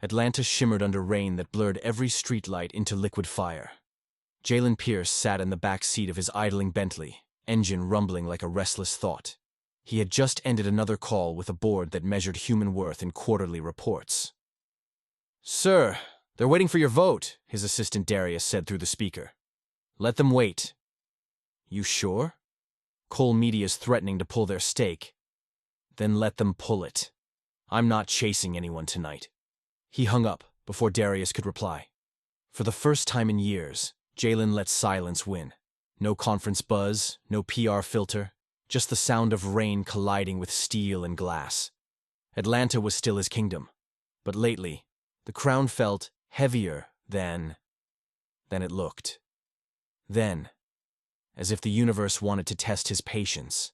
Atlanta shimmered under rain that blurred every streetlight into liquid fire. Jalen Pierce sat in the back seat of his idling Bentley, engine rumbling like a restless thought. He had just ended another call with a board that measured human worth in quarterly reports. "Sir, they're waiting for your vote," his assistant Darius said through the speaker. "Let them wait." "You sure?" Cole Media's threatening to pull their stake. "Then let them pull it. I'm not chasing anyone tonight." He hung up before Darius could reply. For the first time in years, Jalen let silence win. No conference buzz, no PR filter, just the sound of rain colliding with steel and glass. Atlanta was still his kingdom, but lately, the crown felt heavier than it looked. Then, as if the universe wanted to test his patience,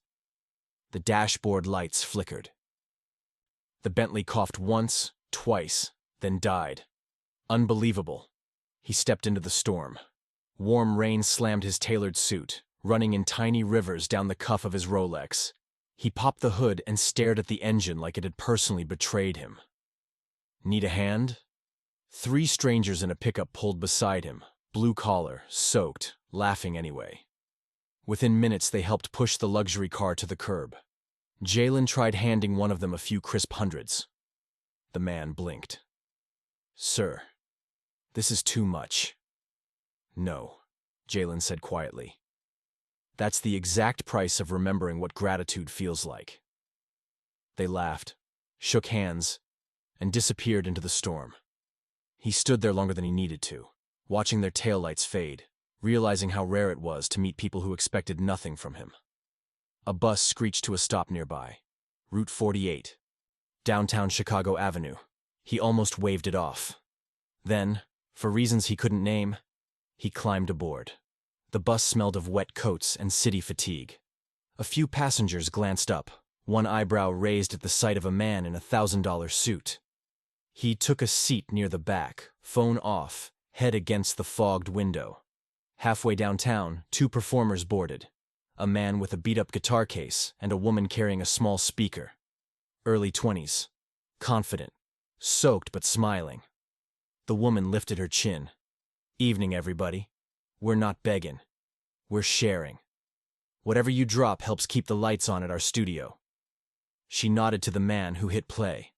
the dashboard lights flickered. The Bentley coughed once, twice, then died. Unbelievable. He stepped into the storm. Warm rain slammed his tailored suit, running in tiny rivers down the cuff of his Rolex. He popped the hood and stared at the engine like it had personally betrayed him. "Need a hand?" 3 strangers in a pickup pulled beside him, blue collar, soaked, laughing anyway. Within minutes they helped push the luxury car to the curb. Jalen tried handing one of them a few crisp hundreds. The man blinked. "Sir, this is too much." "No," Jalen said quietly. "That's the exact price of remembering what gratitude feels like." They laughed, shook hands, and disappeared into the storm. He stood there longer than he needed to, watching their taillights fade, realizing how rare it was to meet people who expected nothing from him. A bus screeched to a stop nearby, Route 48, downtown Chicago Avenue. He almost waved it off. Then, for reasons he couldn't name, he climbed aboard. The bus smelled of wet coats and city fatigue. A few passengers glanced up, one eyebrow raised at the sight of a man in a $1,000 suit. He took a seat near the back, phone off, head against the fogged window. Halfway downtown, 2 performers boarded, a man with a beat-up guitar case and a woman carrying a small speaker. Early 20s, confident, soaked but smiling. The woman lifted her chin. "Evening, everybody. We're not begging. We're sharing. Whatever you drop helps keep the lights on at our studio." She nodded to the man who hit play.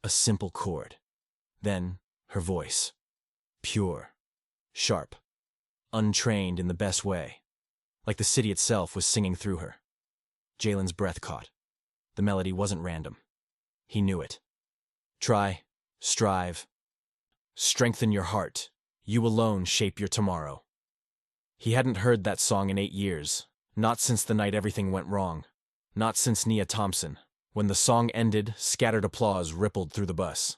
A simple chord. Then, her voice. Pure. Sharp. Untrained in the best way. Like the city itself was singing through her. Jalen's breath caught. The melody wasn't random. He knew it. Try, strive, strengthen your heart. You alone shape your tomorrow. He hadn't heard that song in 8 years, not since the night everything went wrong, not since Nia Thompson. When the song ended, scattered applause rippled through the bus.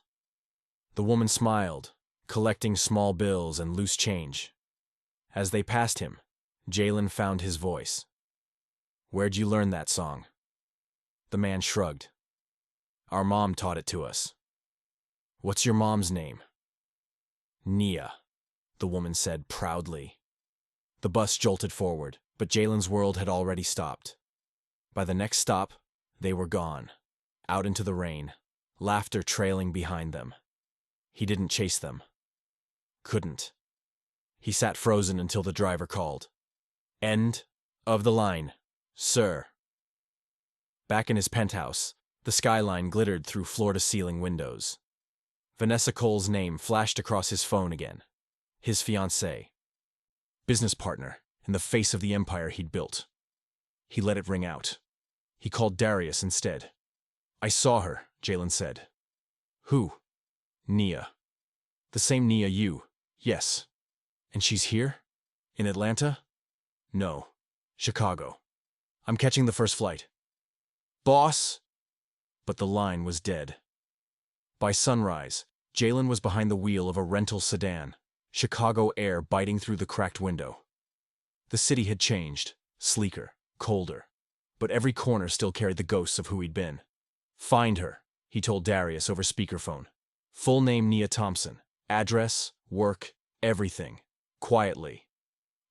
The woman smiled, collecting small bills and loose change. As they passed him, Jalen found his voice. "Where'd you learn that song?" The man shrugged. "Our mom taught it to us." "What's your mom's name?" "Nia," the woman said proudly. The bus jolted forward, but Jalen's world had already stopped. By the next stop, they were gone, out into the rain, laughter trailing behind them. He didn't chase them. Couldn't. He sat frozen until the driver called. "End of the line, sir." Back in his penthouse, the skyline glittered through floor-to-ceiling windows. Vanessa Cole's name flashed across his phone again. His fiancée. Business partner in the face of the empire he'd built. He let it ring out. He called Darius instead. "I saw her," Jalen said. "Who?" "Nia." "The same Nia you." "Yes." "And she's here? In Atlanta?" "No. Chicago. I'm catching the first flight." "Boss!" But the line was dead. By sunrise, Jalen was behind the wheel of a rental sedan, Chicago air biting through the cracked window. The city had changed, sleeker, colder, but every corner still carried the ghosts of who he'd been. "Find her," he told Darius over speakerphone. "Full name Nia Thompson, address, work, everything. Quietly."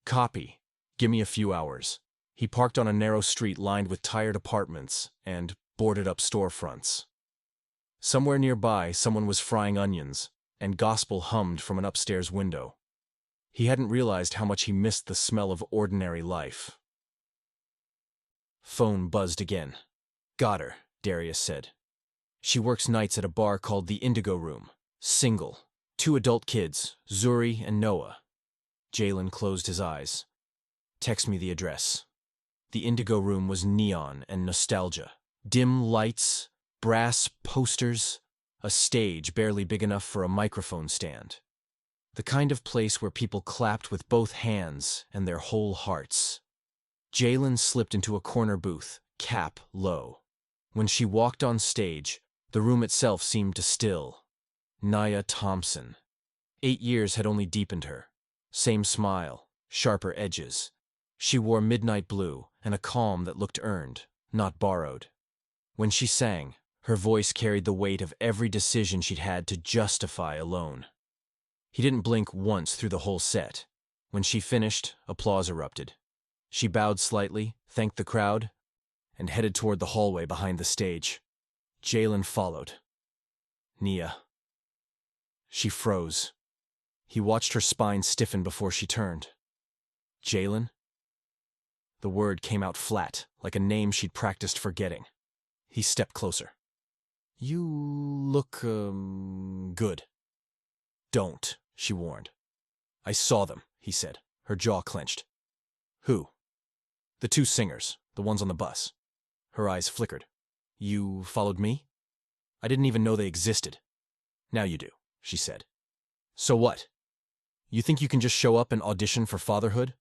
"Copy. Give me a few hours." He parked on a narrow street lined with tired apartments and boarded-up storefronts. Somewhere nearby, someone was frying onions, and gospel hummed from an upstairs window. He hadn't realized how much he missed the smell of ordinary life. Phone buzzed again. "Got her," Darius said. "She works nights at a bar called the Indigo Room. Single. 2 adult kids, Zuri and Noah." Jalen closed his eyes. "Text me the address." The Indigo Room was neon and nostalgia. Dim lights, brass posters, a stage barely big enough for a microphone stand. The kind of place where people clapped with both hands and their whole hearts. Jalen slipped into a corner booth, cap low. When she walked on stage, the room itself seemed to still. Naya Thompson. 8 years had only deepened her. Same smile, sharper edges. She wore midnight blue and a calm that looked earned, not borrowed. When she sang, her voice carried the weight of every decision she'd had to justify alone. He didn't blink once through the whole set. When she finished, applause erupted. She bowed slightly, thanked the crowd, and headed toward the hallway behind the stage. Jalen followed. "Nia." She froze. He watched her spine stiffen before she turned. "Jalen?" The word came out flat, like a name she'd practiced forgetting. He stepped closer. "You look, good." "Don't," she warned. "I saw them," he said, her jaw clenched. "Who?" "The 2 singers, the ones on the bus." Her eyes flickered. "You followed me?" "I didn't even know they existed." "Now you do," she said. "So what? You think you can just show up and audition for fatherhood?"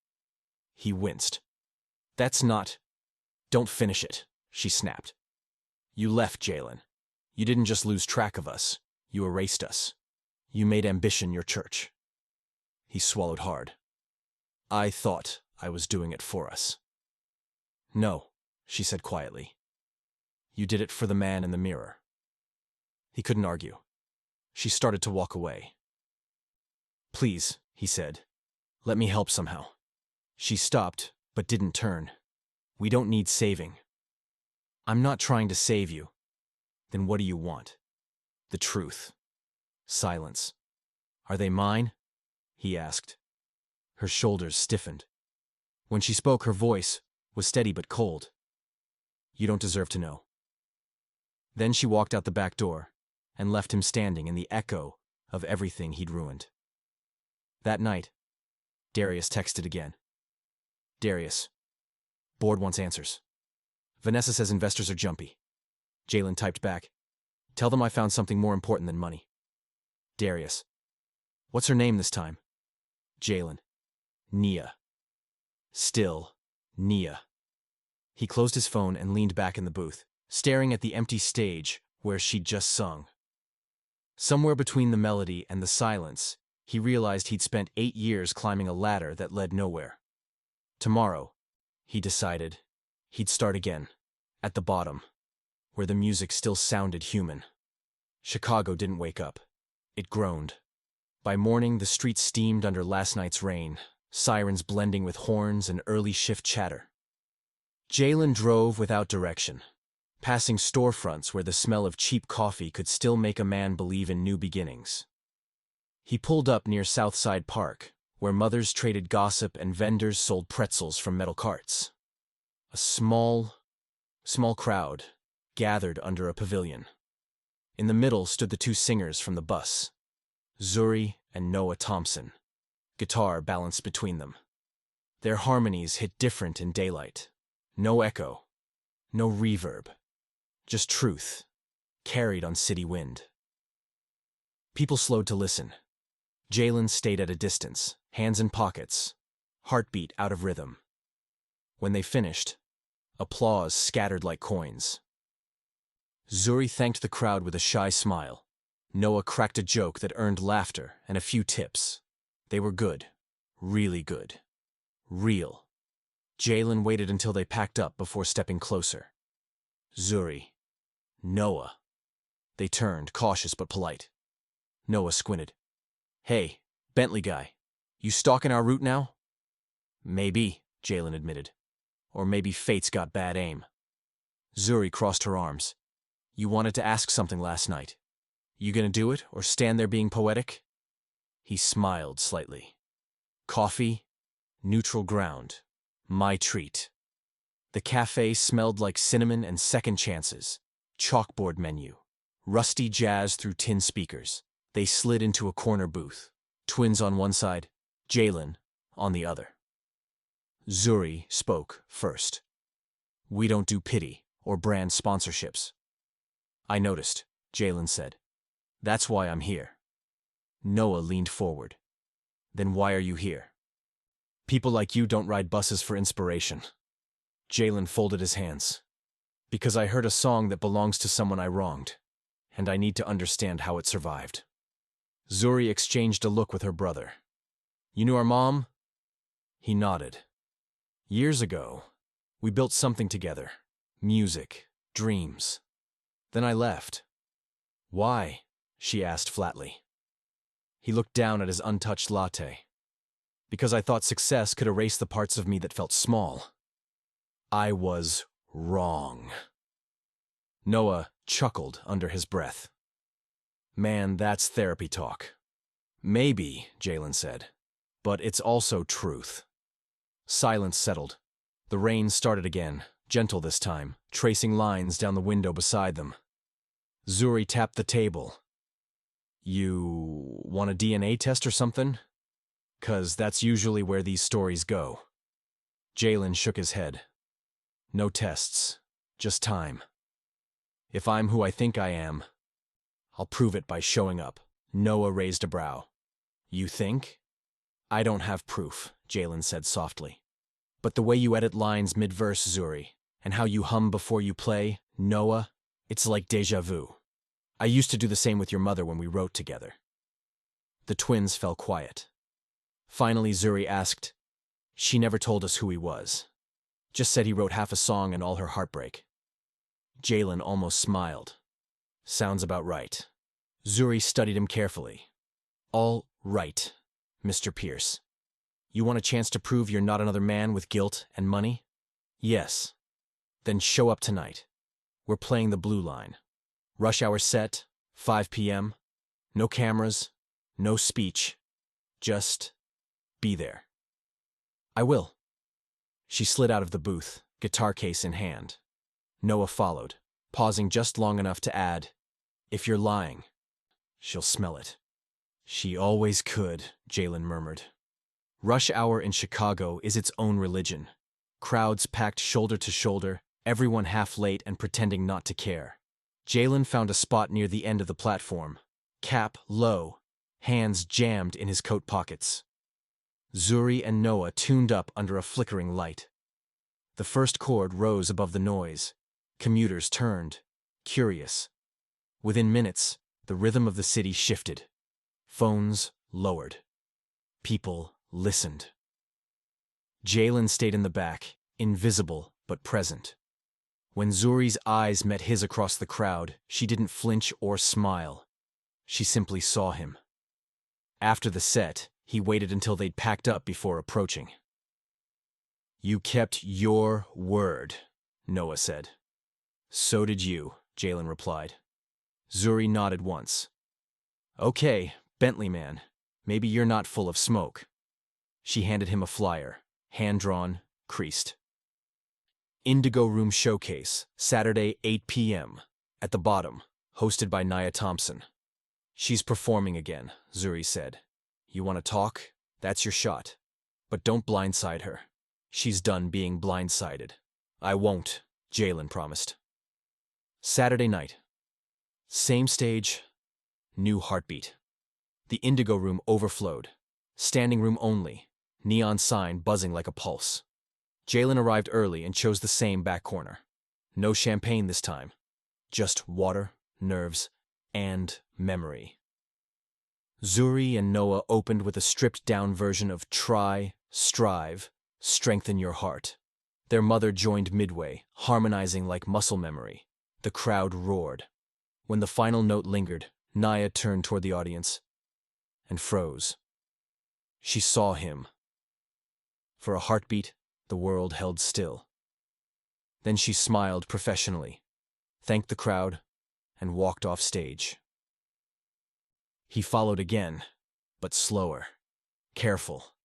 He winced. "That's not—" "Don't finish it," she snapped. "You left, Jalen. You didn't just lose track of us. You erased us. You made ambition your church." He swallowed hard. "I thought I was doing it for us." "No," she said quietly. "You did it for the man in the mirror." He couldn't argue. She started to walk away. "Please," he said. "Let me help somehow." She stopped, but didn't turn. "We don't need saving." "I'm not trying to save you." "Then what do you want?" "The truth." Silence. "Are they mine?" he asked. Her shoulders stiffened. When she spoke, her voice was steady but cold. "You don't deserve to know." Then she walked out the back door and left him standing in the echo of everything he'd ruined. That night, Darius texted again. "Darius, board wants answers. Vanessa says investors are jumpy." Jalen typed back, "Tell them I found something more important than money." Darius, "What's her name this time?" Jalen, "Nia." Still, Nia. He closed his phone and leaned back in the booth, staring at the empty stage where she'd just sung. Somewhere between the melody and the silence, he realized he'd spent 8 years climbing a ladder that led nowhere. Tomorrow, he decided, he'd start again, at the bottom, where the music still sounded human. Chicago didn't wake up. It groaned. By morning, the streets steamed under last night's rain, sirens blending with horns and early shift chatter. Jalen drove without direction, passing storefronts where the smell of cheap coffee could still make a man believe in new beginnings. He pulled up near Southside Park, where mothers traded gossip and vendors sold pretzels from metal carts. A small crowd gathered under a pavilion. In the middle stood the 2 singers from the bus, Zuri and Noah Thompson, guitar balanced between them. Their harmonies hit different in daylight. No echo, no reverb, just truth, carried on city wind. People slowed to listen. Jalen stayed at a distance, hands in pockets, heartbeat out of rhythm. When they finished, applause scattered like coins. Zuri thanked the crowd with a shy smile. Noah cracked a joke that earned laughter and a few tips. They were good, really good, real. Jalen waited until they packed up before stepping closer. Zuri, Noah. They turned, cautious but polite. Noah squinted. "Hey, Bentley guy, you stalking our route now?" "Maybe," Jalen admitted. "Or maybe fate's got bad aim." Zuri crossed her arms. "You wanted to ask something last night." You gonna do it, or stand there being poetic? He smiled slightly. Coffee, neutral ground, my treat. The cafe smelled like cinnamon and second chances. Chalkboard menu. Rusty jazz through tin speakers. They slid into a corner booth. Twins on one side, Jalen on the other. Zuri spoke first. We don't do pity or brand sponsorships. I noticed, Jalen said. That's why I'm here. Noah leaned forward. Then why are you here? People like you don't ride buses for inspiration. Jalen folded his hands. Because I heard a song that belongs to someone I wronged, and I need to understand how it survived. Zuri exchanged a look with her brother. You knew our mom? He nodded. Years ago, we built something together. Music, dreams. Then I left. Why? She asked flatly. He looked down at his untouched latte. Because I thought success could erase the parts of me that felt small. I was wrong. Noah chuckled under his breath. Man, that's therapy talk. Maybe, Jalen said, but it's also truth. Silence settled. The rain started again, gentle this time, tracing lines down the window beside them. Zuri tapped the table. You want a DNA test or something? 'Cause that's usually where these stories go. Jalen shook his head. No tests, just time. If I'm who I think I am, I'll prove it by showing up. Noah raised a brow. You think? I don't have proof, Jalen said softly. But the way you edit lines mid-verse, Zuri, and how you hum before you play, Noah, it's like déjà vu. I used to do the same with your mother when we wrote together. The twins fell quiet. Finally, Zuri asked, She never told us who he was. Just said he wrote half a song and all her heartbreak. Jalen almost smiled. Sounds about right. Zuri studied him carefully. All right, Mr. Pierce. You want a chance to prove you're not another man with guilt and money? Yes. Then show up tonight. We're playing the Blue Line. Rush hour set, 5 p.m. No cameras, no speech. Just be there. I will. She slid out of the booth, guitar case in hand. Noah followed, pausing just long enough to add, If you're lying, she'll smell it. She always could, Jalen murmured. Rush hour in Chicago is its own religion. Crowds packed shoulder to shoulder, everyone half late and pretending not to care. Jalen found a spot near the end of the platform, cap low, hands jammed in his coat pockets. Zuri and Noah tuned up under a flickering light. The first chord rose above the noise. Commuters turned, curious. Within minutes, the rhythm of the city shifted. Phones lowered. People listened. Jalen stayed in the back, invisible but present. When Zuri's eyes met his across the crowd, she didn't flinch or smile. She simply saw him. After the set, he waited until they'd packed up before approaching. You kept your word, Noah said. So did you, Jalen replied. Zuri nodded once. Okay, Bentley man, maybe you're not full of smoke. She handed him a flyer, hand-drawn, creased. Indigo Room Showcase, Saturday 8 p.m. At the bottom, hosted by Nia Thompson. She's performing again, Zuri said. You want to talk? That's your shot. But don't blindside her. She's done being blindsided. I won't, Jalen promised. Saturday night. Same stage, new heartbeat. The Indigo Room overflowed. Standing room only, neon sign buzzing like a pulse. Jalen arrived early and chose the same back corner. No champagne this time. Just water, nerves, and memory. Zuri and Noah opened with a stripped-down version of Try, Strive, Strengthen Your Heart. Their mother joined midway, harmonizing like muscle memory. The crowd roared. When the final note lingered, Nia turned toward the audience and froze. She saw him. For a heartbeat, the world held still. Then she smiled professionally, thanked the crowd, and walked off stage. He followed again, but slower. Careful.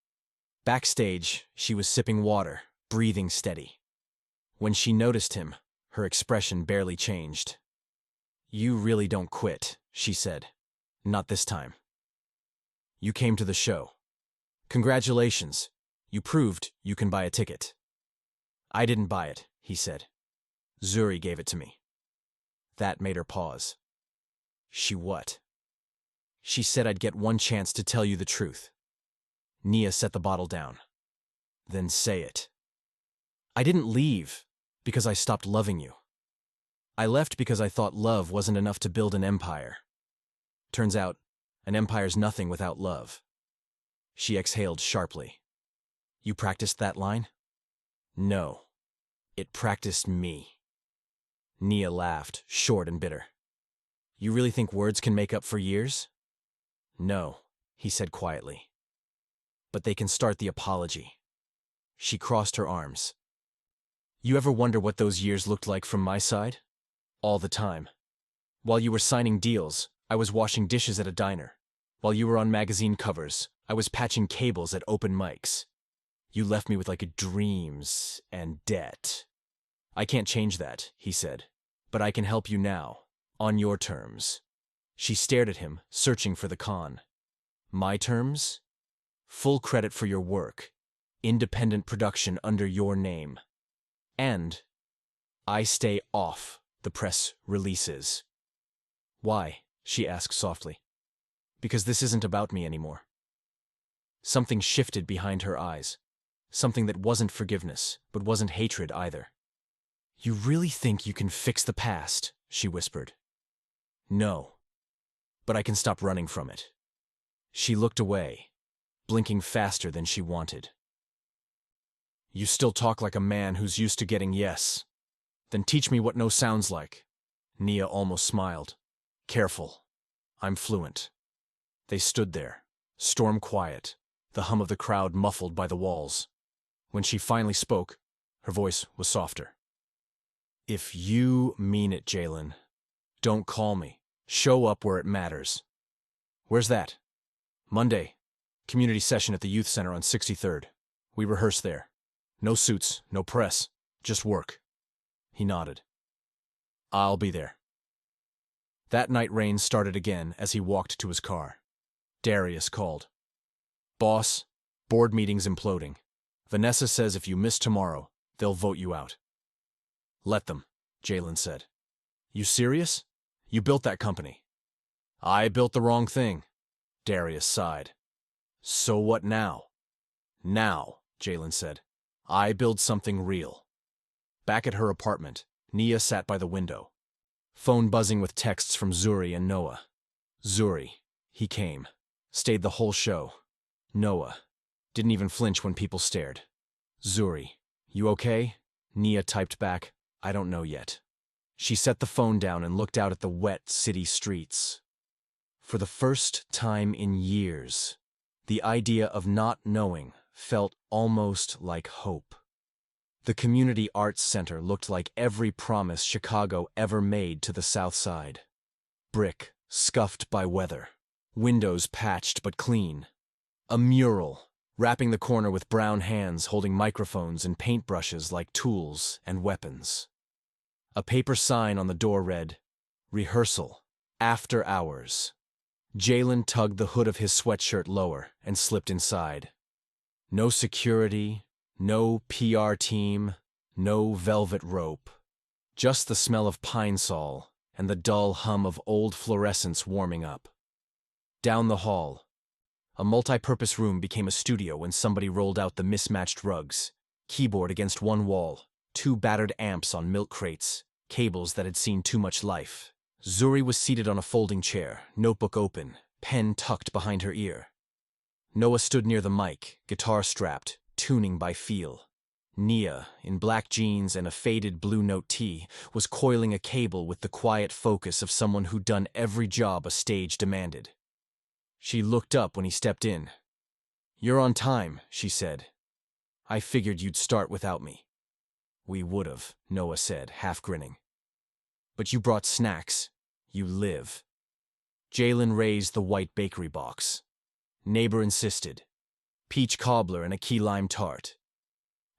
Backstage, she was sipping water, breathing steady. When she noticed him, her expression barely changed. "You really don't quit," she said. "Not this time. You came to the show. Congratulations. You proved you can buy a ticket." "I didn't buy it," he said. "Zuri gave it to me." That made her pause. "She what?" "She said I'd get one chance to tell you the truth." Nia set the bottle down. "Then say it." "I didn't leave because I stopped loving you. I left because I thought love wasn't enough to build an empire. Turns out, an empire's nothing without love." She exhaled sharply. "You practiced that line?" "No. It practiced me." Nia laughed, short and bitter. "You really think words can make up for years?" "No," he said quietly. "But they can start the apology." She crossed her arms. "You ever wonder what those years looked like from my side? All the time. While you were signing deals, I was washing dishes at a diner. While you were on magazine covers, I was patching cables at open mics. You left me with dreams and debt. I can't change that," he said, "but I can help you now, on your terms." She stared at him, searching for the con. "My terms? Full credit for your work, independent production under your name. And I stay off the press releases." "Why?" she asked softly. "Because this isn't about me anymore." Something shifted behind her eyes. Something that wasn't forgiveness, but wasn't hatred either. "You really think you can fix the past?" she whispered. "No. But I can stop running from it." She looked away, blinking faster than she wanted. "You still talk like a man who's used to getting yes. Then teach me what no sounds like." Nia almost smiled. "Careful. I'm fluent." They stood there, storm quiet, the hum of the crowd muffled by the walls. When she finally spoke, her voice was softer. "If you mean it, Jalen, don't call me. Show up where it matters." "Where's that?" "Monday. Community session at the youth center on 63rd. We rehearse there. No suits, no press, just work." He nodded. "I'll be there." That night rain started again as he walked to his car. Darius called. "Boss, board meeting's imploding. Vanessa says if you miss tomorrow, they'll vote you out." "Let them," Jalen said. "You serious? You built that company." "I built the wrong thing." Darius sighed. "So what now?" "Now," Jalen said, "I build something real." Back at her apartment, Nia sat by the window. Phone buzzing with texts from Zuri and Noah. Zuri. He came. Stayed the whole show. Noah. Didn't even flinch when people stared. Zuri. "You okay?" Nia typed back, "I don't know yet." She set the phone down and looked out at the wet city streets. For the first time in years, the idea of not knowing felt almost like hope. The Community Arts Center looked like every promise Chicago ever made to the South Side. Brick, scuffed by weather. Windows patched but clean. A mural, wrapping the corner with brown hands holding microphones and paintbrushes like tools and weapons. A paper sign on the door read, "Rehearsal, after hours." Jalen tugged the hood of his sweatshirt lower and slipped inside. No security, no PR team, no velvet rope. Just the smell of pine sol and the dull hum of old fluorescents warming up. Down the hall, a multi-purpose room became a studio when somebody rolled out the mismatched rugs, keyboard against one wall, 2 battered amps on milk crates, cables that had seen too much life. Zuri was seated on a folding chair, notebook open, pen tucked behind her ear. Noah stood near the mic, guitar strapped, tuning by feel. Nia, in black jeans and a faded blue note tee, was coiling a cable with the quiet focus of someone who'd done every job a stage demanded. She looked up when he stepped in. "You're on time," she said. "I figured you'd start without me." "We would've," Noah said, half grinning. "But you brought snacks. You live." Jalen raised the white bakery box. Neighbor insisted. Peach cobbler and a key lime tart.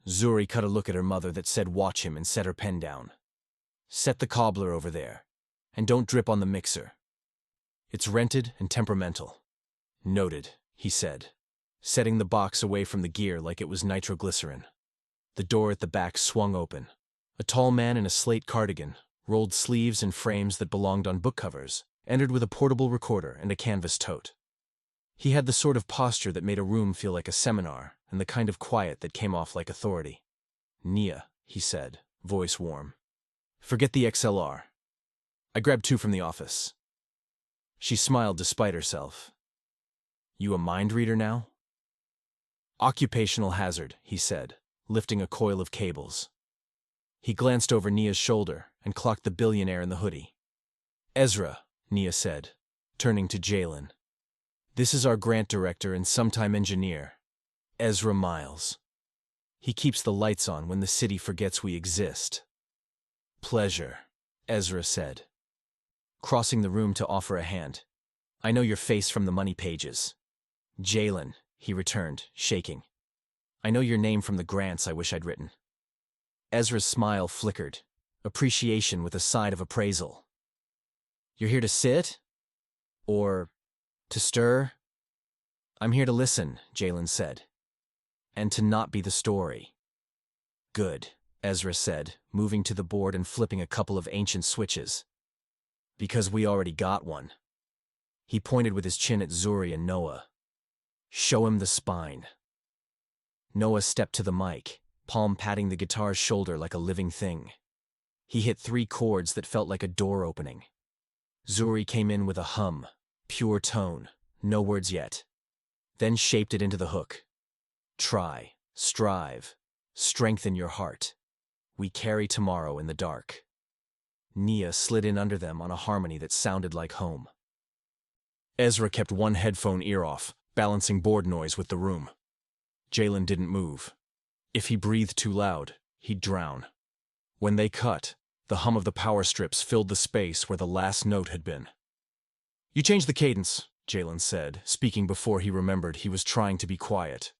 Zuri cut a look at her mother that said watch him and set her pen down. Set the cobbler over there. And don't drip on the mixer. It's rented and temperamental. Noted, he said, setting the box away from the gear like it was nitroglycerin. The door at the back swung open. A tall man in a slate cardigan, rolled sleeves and frames that belonged on book covers, entered with a portable recorder and a canvas tote. He had the sort of posture that made a room feel like a seminar, and the kind of quiet that came off like authority. "Nia," he said, voice warm. "Forget the XLR. I grabbed 2 from the office." She smiled despite herself. "You a mind reader now?" "Occupational hazard," he said, lifting a coil of cables. He glanced over Nia's shoulder and clocked the billionaire in the hoodie. "Ezra," Nia said, turning to Jalen. "This is our grant director and sometime engineer, Ezra Miles. He keeps the lights on when the city forgets we exist." "Pleasure," Ezra said, crossing the room to offer a hand. "I know your face from the money pages." "Jalen," he returned, shaking. "I know your name from the grants I wish I'd written." Ezra's smile flickered, appreciation with a side of appraisal. "You're here to sit? Or to stir?" "I'm here to listen," Jalen said. "And to not be the story." "Good," Ezra said, moving to the board and flipping a couple of ancient switches. "Because we already got one." He pointed with his chin at Zuri and Noah. "Show him the spine." Noah stepped to the mic, palm patting the guitar's shoulder like a living thing. He hit 3 chords that felt like a door opening. Zuri came in with a hum, pure tone, no words yet. Then shaped it into the hook. "Try, strive, strengthen your heart. We carry tomorrow in the dark." Nia slid in under them on a harmony that sounded like home. Ezra kept one headphone ear off, balancing board noise with the room. Jalen didn't move. If he breathed too loud, he'd drown. When they cut, the hum of the power strips filled the space where the last note had been. "You changed the cadence," Jalen said, speaking before he remembered he was trying to be quiet.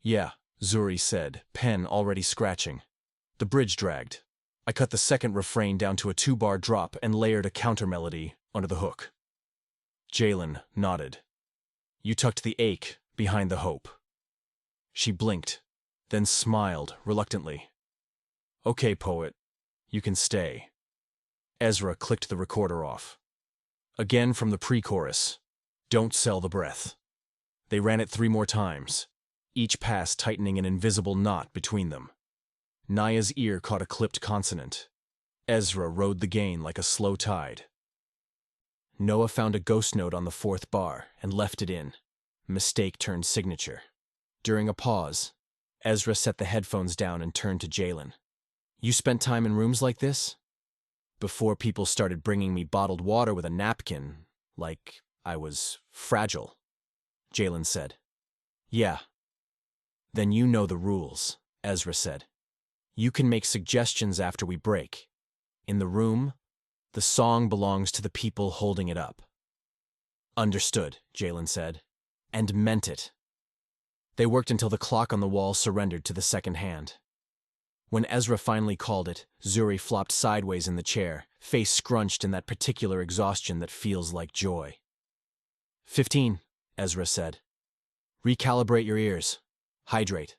"Yeah," Zuri said, pen already scratching. "The bridge dragged. I cut the second refrain down to a 2-bar drop and layered a counter-melody under the hook." Jalen nodded. "You tucked the ache behind the hope." She blinked, then smiled reluctantly. "Okay, poet, you can stay." Ezra clicked the recorder off. Again from the pre-chorus, "Don't sell the breath." They ran it 3 more times, each pass tightening an invisible knot between them. Nia's ear caught a clipped consonant. Ezra rode the gain like a slow tide. Noah found a ghost note on the 4th bar and left it in. Mistake turned signature. During a pause, Ezra set the headphones down and turned to Jalen. "You spent time in rooms like this?" "Before people started bringing me bottled water with a napkin, like I was fragile," Jalen said. "Yeah." "Then you know the rules," Ezra said. "You can make suggestions after we break. In the room, the song belongs to the people holding it up." "Understood," Jalen said, and meant it. They worked until the clock on the wall surrendered to the second hand. When Ezra finally called it, Zuri flopped sideways in the chair, face scrunched in that particular exhaustion that feels like joy. 15, Ezra said. "Recalibrate your ears. Hydrate.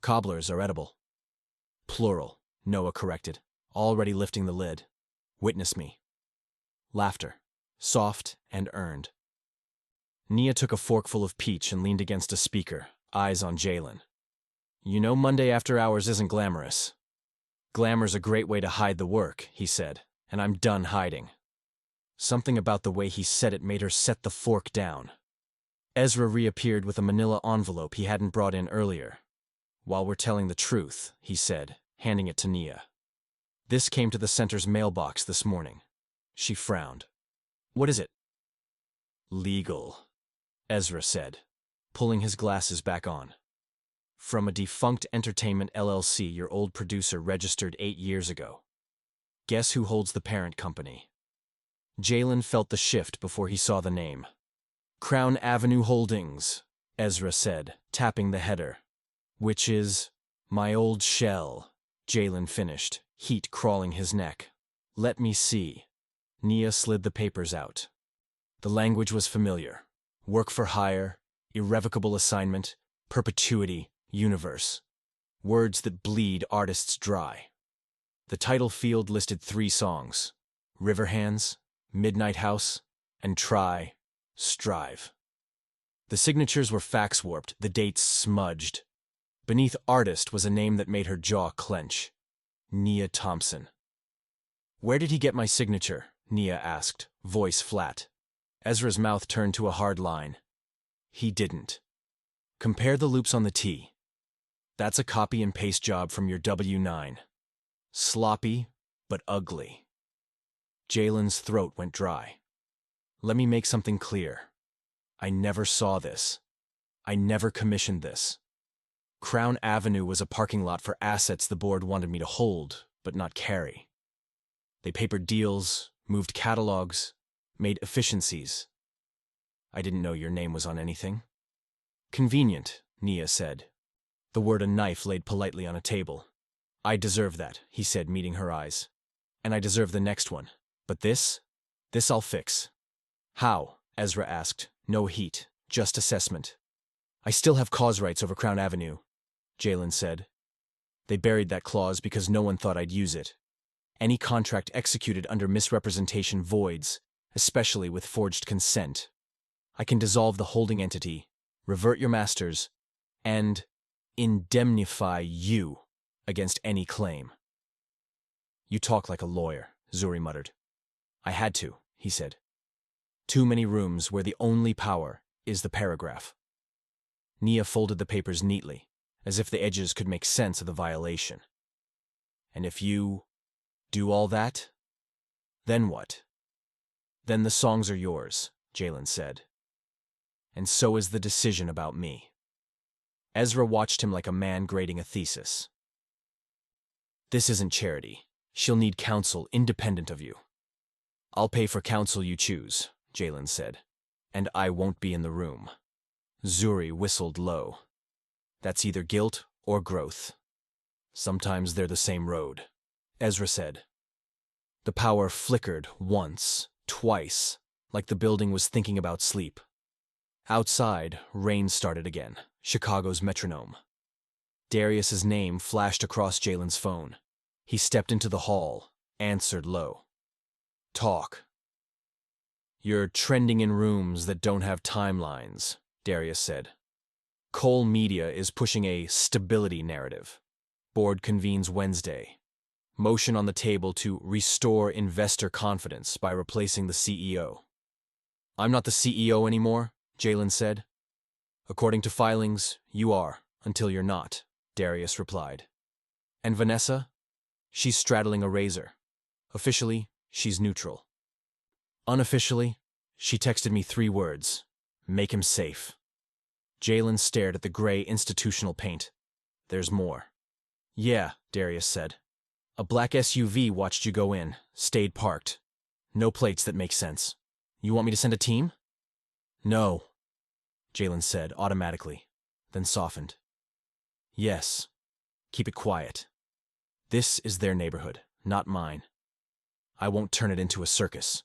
Cobblers are edible." "Plural," Noah corrected, already lifting the lid. "Witness me." Laughter, soft and earned. Nia took a forkful of peach and leaned against a speaker, eyes on Jalen. "You know Monday after hours isn't glamorous." "Glamour's a great way to hide the work," he said, "and I'm done hiding." Something about the way he said it made her set the fork down. Ezra reappeared with a manila envelope he hadn't brought in earlier. "While we're telling the truth," he said, handing it to Nia. "This came to the center's mailbox this morning." She frowned. "What is it?" "Legal," Ezra said, pulling his glasses back on. "From a defunct entertainment LLC your old producer registered 8 years ago. Guess who holds the parent company?" Jalen felt the shift before he saw the name. Crown Avenue Holdings, Ezra said, tapping the header. Which is my old shell, Jalen finished, heat crawling his neck. Let me see. Nia slid the papers out. The language was familiar. Work for hire, irrevocable assignment, perpetuity, universe. Words that bleed artists dry. The title field listed 3 songs: River Hands, Midnight House, and Strive. The signatures were fax-warped, the dates smudged. Beneath artist was a name that made her jaw clench. Nia Thompson. Where did he get my signature? Nia asked, voice flat. Ezra's mouth turned to a hard line. He didn't. Compare the loops on the T. That's a copy and paste job from your W-9. Sloppy, but ugly. Jalen's throat went dry. Let me make something clear. I never saw this. I never commissioned this. Crown Avenue was a parking lot for assets the board wanted me to hold, but not carry. They papered deals, moved catalogs, made efficiencies. I didn't know your name was on anything. Convenient, Nia said. The word a knife laid politely on a table. I deserve that, he said, meeting her eyes. And I deserve the next one. But this I'll fix. How? Ezra asked. No heat, just assessment. I still have cause rights over Crown Avenue, Jalen said. They buried that clause because no one thought I'd use it. Any contract executed under misrepresentation voids, especially with forged consent. I can dissolve the holding entity, revert your masters, and indemnify you against any claim. You talk like a lawyer, Zuri muttered. I had to, he said. Too many rooms where the only power is the paragraph. Nia folded the papers neatly, as if the edges could make sense of the violation. And if you do all that, then what? Then the songs are yours, Jalen said. And so is the decision about me. Ezra watched him like a man grading a thesis. This isn't charity. She'll need counsel independent of you. I'll pay for counsel you choose, Jalen said, and I won't be in the room. Zuri whistled low. That's either guilt or growth. Sometimes they're the same road, Ezra said. The power flickered once, twice, like the building was thinking about sleep. Outside, rain started again, Chicago's metronome. Darius's name flashed across Jalen's phone. He stepped into the hall, answered low. Talk. You're trending in rooms that don't have timelines, Darius said. Cole Media is pushing a stability narrative. Board convenes Wednesday. Motion on the table to restore investor confidence by replacing the CEO. I'm not the CEO anymore, Jalen said. According to filings, you are, until you're not, Darius replied. And Vanessa? She's straddling a razor. Officially, she's neutral. Unofficially, she texted me 3 words. Make him safe. Jalen stared at the gray institutional paint. There's more. Yeah, Darius said. A black SUV watched you go in, stayed parked. No plates that make sense. You want me to send a team? No, Jalen said automatically, then softened. Yes. Keep it quiet. This is their neighborhood, not mine. I won't turn it into a circus.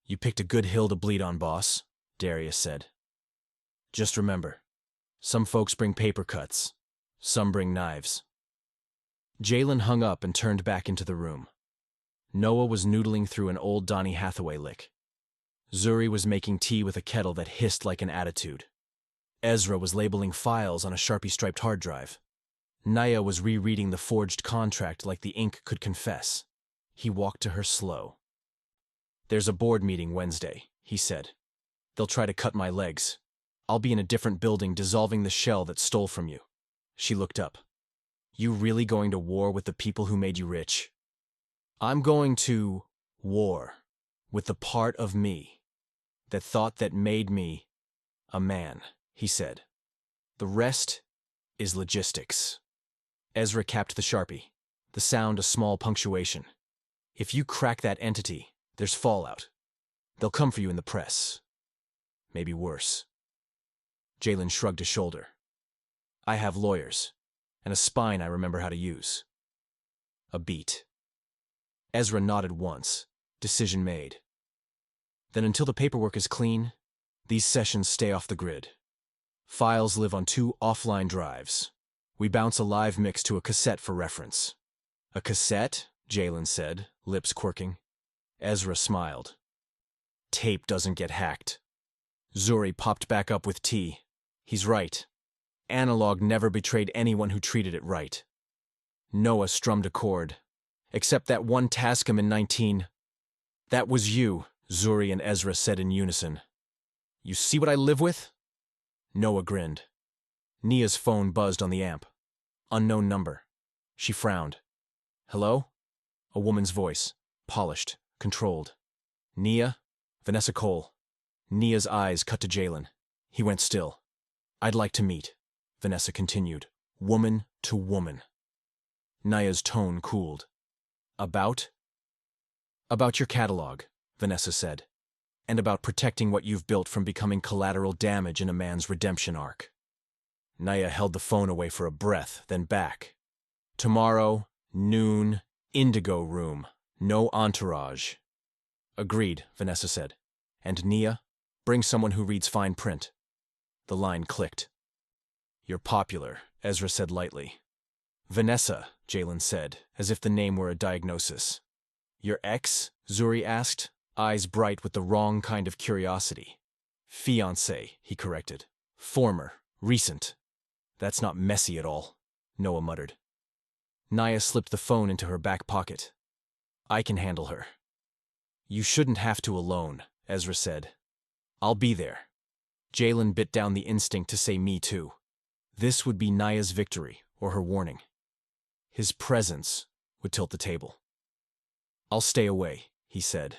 You picked a good hill to bleed on, boss, Darius said. Just remember, some folks bring paper cuts, some bring knives. Jalen hung up and turned back into the room. Noah was noodling through an old Donny Hathaway lick. Zuri was making tea with a kettle that hissed like an attitude. Ezra was labeling files on a Sharpie-striped hard drive. Naya was rereading the forged contract like the ink could confess. He walked to her slow. There's a board meeting Wednesday, he said. They'll try to cut my legs. I'll be in a different building dissolving the shell that stole from you. She looked up. You really going to war with the people who made you rich? I'm going to war with the part of me that thought that made me a man, he said. The rest is logistics. Ezra capped the Sharpie, the sound a small punctuation. If you crack that entity, There's fallout. They'll come for you in the press. Maybe worse. Jalen shrugged a shoulder. I have lawyers, and a spine I remember how to use. A beat. Ezra nodded once. Decision made. Then until the paperwork is clean, these sessions stay off the grid. Files live on 2 offline drives. We bounce a live mix to a cassette for reference. A cassette? Jalen said, lips quirking. Ezra smiled. Tape doesn't get hacked. Zuri popped back up with tea. He's right. Analog never betrayed anyone who treated it right. Noah strummed a chord. Except that one Tascam in 19. That was you, Zuri and Ezra said in unison. You see what I live with? Noah grinned. Nia's phone buzzed on the amp. Unknown number. She frowned. Hello? A woman's voice. Polished. Controlled. Nia? Vanessa Cole. Nia's eyes cut to Jalen. He went still. I'd like to meet, Vanessa continued. Woman to woman. Nia's tone cooled. About? About your catalog, Vanessa said. And about protecting what you've built from becoming collateral damage in a man's redemption arc. Nia held the phone away for a breath, then back. Tomorrow, noon, Indigo Room. No entourage. Agreed, Vanessa said. And Nia, bring someone who reads fine print. The line clicked. You're popular, Ezra said lightly. Vanessa, Jalen said, as if the name were a diagnosis. Your ex? Zuri asked, eyes bright with the wrong kind of curiosity. Fiancé, he corrected. Former, recent. That's not messy at all, Noah muttered. Nia slipped the phone into her back pocket. I can handle her. You shouldn't have to alone, Ezra said. I'll be there. Jalen bit down the instinct to say me too. This would be Nia's victory, or her warning. His presence would tilt the table. I'll stay away, he said.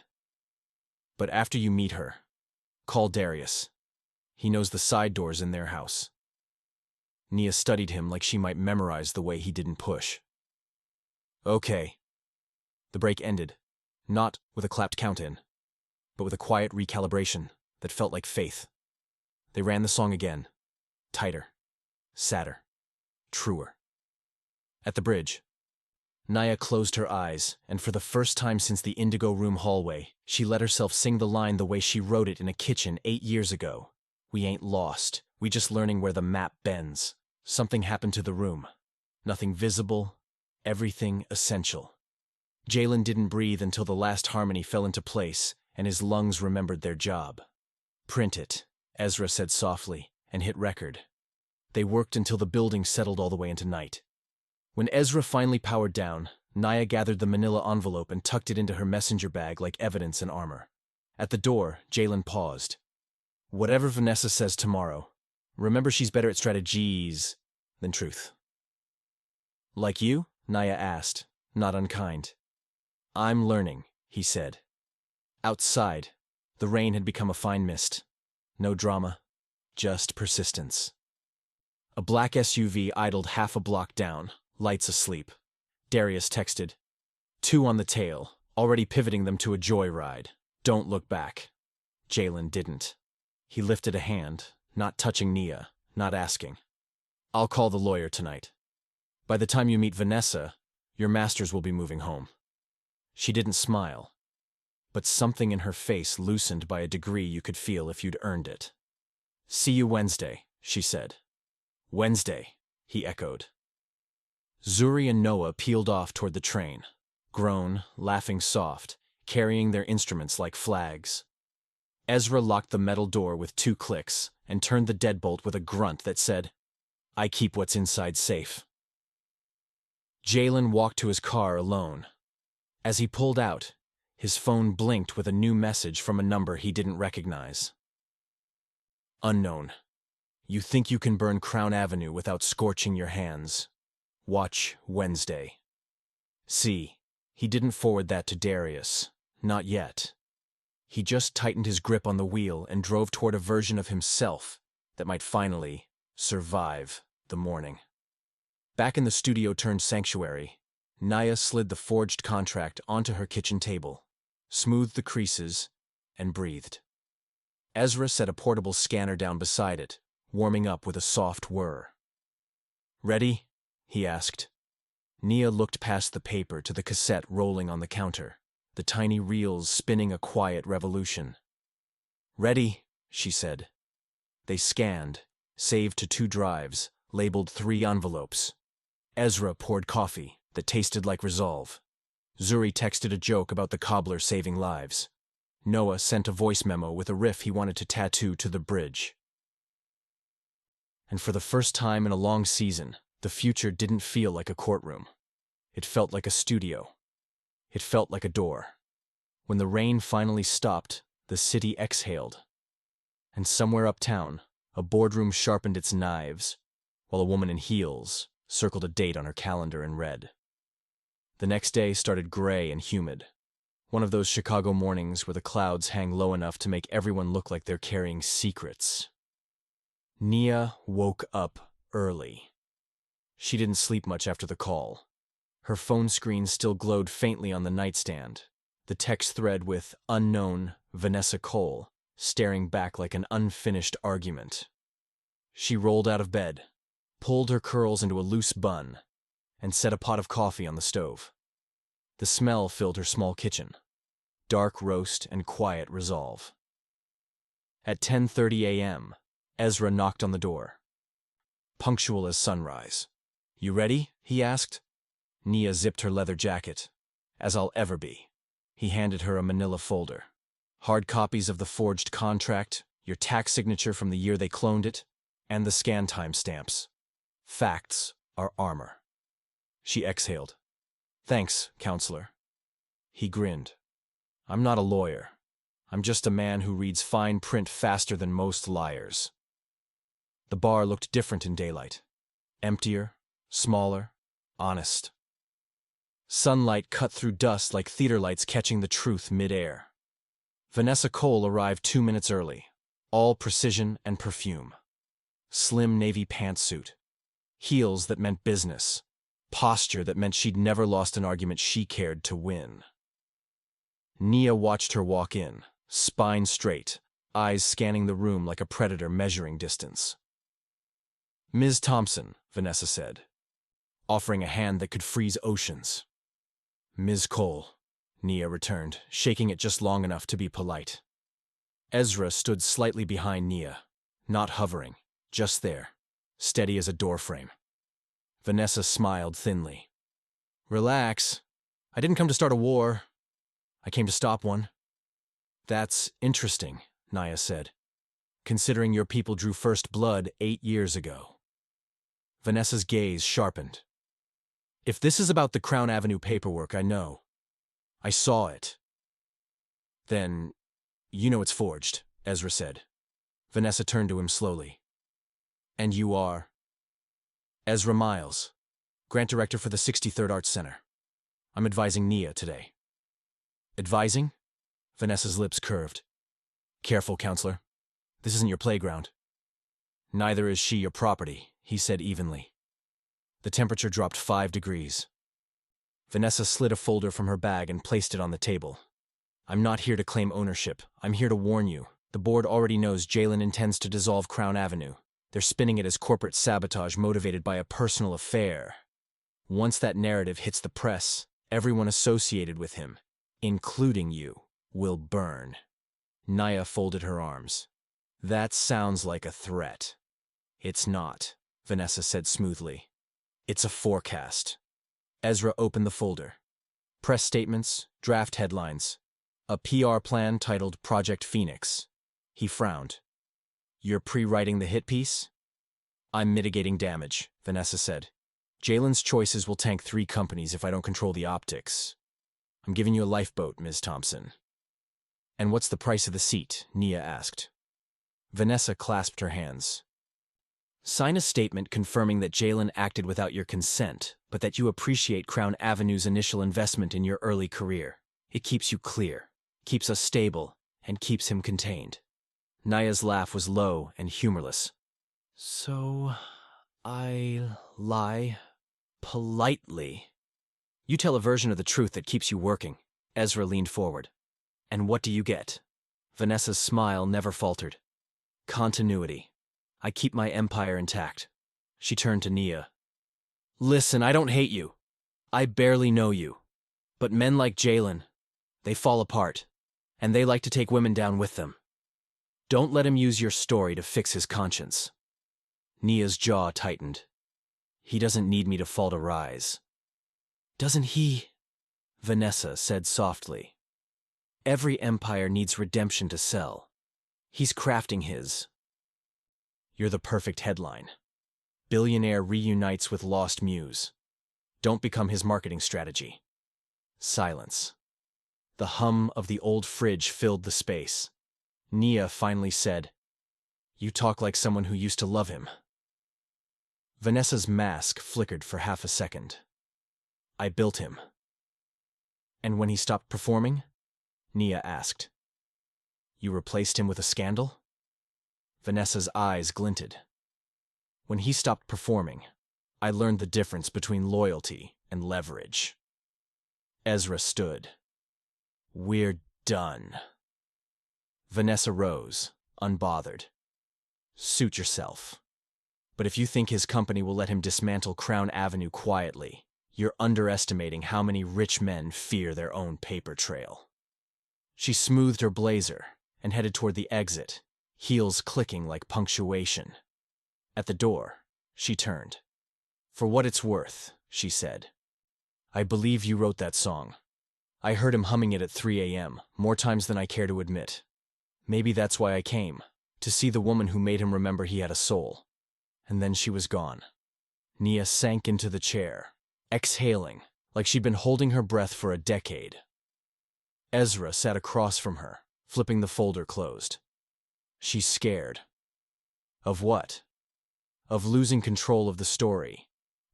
But after you meet her, call Darius. He knows the side doors in their house. Nia studied him like she might memorize the way he didn't push. Okay. The break ended, not with a clapped count-in, but with a quiet recalibration that felt like faith. They ran the song again, tighter, sadder, truer. At the bridge, Nia closed her eyes, and for the first time since the Indigo Room hallway, she let herself sing the line the way she wrote it in a kitchen 8 years ago. We ain't lost, we just learning where the map bends. Something happened to the room. Nothing visible, everything essential. Jalen didn't breathe until the last harmony fell into place, and his lungs remembered their job. Print it, Ezra said softly, and hit record. They worked until the building settled all the way into night. When Ezra finally powered down, Nia gathered the manila envelope and tucked it into her messenger bag like evidence and armor. At the door, Jalen paused. Whatever Vanessa says tomorrow, remember she's better at strategies than truth. Like you? Nia asked, not unkind. I'm learning, he said. Outside, the rain had become a fine mist. No drama, just persistence. A black SUV idled half a block down, lights asleep. Darius texted, 2 on the tail, already pivoting them to a joyride. Don't look back. Jalen didn't. He lifted a hand, not touching Nia, not asking. I'll call the lawyer tonight. By the time you meet Vanessa, your masters will be moving home. She didn't smile, but something in her face loosened by a degree you could feel if you'd earned it. See you Wednesday, she said. Wednesday, he echoed. Zuri and Noah peeled off toward the train, grown, laughing soft, carrying their instruments like flags. Ezra locked the metal door with 2 clicks and turned the deadbolt with a grunt that said, I keep what's inside safe. Jalen walked to his car alone. As he pulled out, his phone blinked with a new message from a number he didn't recognize. Unknown. You think you can burn Crown Avenue without scorching your hands. Watch Wednesday. See, he didn't forward that to Darius. Not yet. He just tightened his grip on the wheel and drove toward a version of himself that might finally survive the morning. Back in the studio-turned-sanctuary, Nia slid the forged contract onto her kitchen table. smoothed the creases, and breathed. Ezra set a portable scanner down beside it, warming up with a soft whir. "Ready?" he asked. Nia looked past the paper to the cassette rolling on the counter, the tiny reels spinning a quiet revolution. "Ready," she said. They scanned, saved to 2 drives, labeled 3 envelopes. Ezra poured coffee that tasted like resolve. Zuri texted a joke about the cobbler saving lives. Noah sent a voice memo with a riff he wanted to tattoo to the bridge. And for the first time in a long season, the future didn't feel like a courtroom. It felt like a studio. It felt like a door. When the rain finally stopped, the city exhaled. And somewhere uptown, a boardroom sharpened its knives, while a woman in heels circled a date on her calendar in red. The next day started gray and humid. One of those Chicago mornings where the clouds hang low enough to make everyone look like they're carrying secrets. Nia woke up early. She didn't sleep much after the call. Her phone screen still glowed faintly on the nightstand, the text thread with unknown Vanessa Cole staring back like an unfinished argument. She rolled out of bed, pulled her curls into a loose bun, and set a pot of coffee on the stove. The smell filled her small kitchen. Dark roast and quiet resolve. At 10:30 a.m., Ezra knocked on the door. Punctual as sunrise. "You ready?" he asked. Nia zipped her leather jacket. "As I'll ever be." He handed her a manila folder. Hard copies of the forged contract, your tax signature from the year they cloned it, and the scan timestamps. Facts are armor. She exhaled. "Thanks, counselor." He grinned. "I'm not a lawyer. I'm just a man who reads fine print faster than most liars." The bar looked different in daylight. Emptier, smaller, honest. Sunlight cut through dust like theater lights catching the truth mid-air. Vanessa Cole arrived 2 minutes early, all precision and perfume. Slim navy pantsuit. Heels that meant business. Posture that meant she'd never lost an argument she cared to win. Nia watched her walk in, spine straight, eyes scanning the room like a predator measuring distance. "Ms. Thompson," Vanessa said, offering a hand that could freeze oceans. "Ms. Cole," Nia returned, shaking it just long enough to be polite. Ezra stood slightly behind Nia, not hovering, just there, steady as a doorframe. Vanessa smiled thinly. "Relax. I didn't come to start a war. I came to stop one." "That's interesting," Nia said, "considering your people drew first blood 8 years ago." Vanessa's gaze sharpened. "If this is about the Crown Avenue paperwork, I know. I saw it." "Then, you know it's forged," Ezra said. Vanessa turned to him slowly. "And you are?" "Ezra Miles, Grant Director for the 63rd Arts Center. I'm advising Nia today." "Advising?" Vanessa's lips curved. "Careful, counselor. This isn't your playground." "Neither is she your property," he said evenly. The temperature dropped 5 degrees. Vanessa slid a folder from her bag and placed it on the table. "I'm not here to claim ownership. I'm here to warn you. The board already knows Jalen intends to dissolve Crown Avenue. They're spinning it as corporate sabotage motivated by a personal affair. Once that narrative hits the press, everyone associated with him, including you, will burn." Nia folded her arms. "That sounds like a threat." "It's not," Vanessa said smoothly. "It's a forecast." Ezra opened the folder. Press statements, draft headlines. A PR plan titled Project Phoenix. He frowned. "You're pre-writing the hit piece?" "I'm mitigating damage," Vanessa said. "Jalen's choices will tank 3 companies if I don't control the optics. I'm giving you a lifeboat, Ms. Thompson." "And what's the price of the seat?" Nia asked. Vanessa clasped her hands. "Sign a statement confirming that Jalen acted without your consent, but that you appreciate Crown Avenue's initial investment in your early career. It keeps you clear, keeps us stable, and keeps him contained." Nia's laugh was low and humorless. "So, I lie politely. You tell a version of the truth that keeps you working." Ezra leaned forward. And what do you get? Vanessa's smile never faltered. Continuity. I keep my empire intact. She turned to Nia. Listen, I don't hate you. I barely know you. But men like Jalen, they fall apart. And they like to take women down with them. Don't let him use your story to fix his conscience. Nia's jaw tightened. He doesn't need me to fall to rise. Doesn't he? Vanessa said softly. Every empire needs redemption to sell. He's crafting his. You're the perfect headline. Billionaire reunites with lost muse. Don't become his marketing strategy. Silence. The hum of the old fridge filled the space. Nia finally said, You talk like someone who used to love him. Vanessa's mask flickered for half a second. I built him. And when he stopped performing? Nia asked. You replaced him with a scandal? Vanessa's eyes glinted. When he stopped performing, I learned the difference between loyalty and leverage. Ezra stood. We're done. Vanessa rose, unbothered. Suit yourself. But if you think his company will let him dismantle Crown Avenue quietly, you're underestimating how many rich men fear their own paper trail. She smoothed her blazer and headed toward the exit, heels clicking like punctuation. At the door, she turned. For what it's worth, she said. I believe you wrote that song. I heard him humming it at 3 a.m., more times than I care to admit. Maybe that's why I came, to see the woman who made him remember he had a soul. And then she was gone. Nia sank into the chair, exhaling, like she'd been holding her breath for a decade. Ezra sat across from her, flipping the folder closed. She's scared. Of what? Of losing control of the story.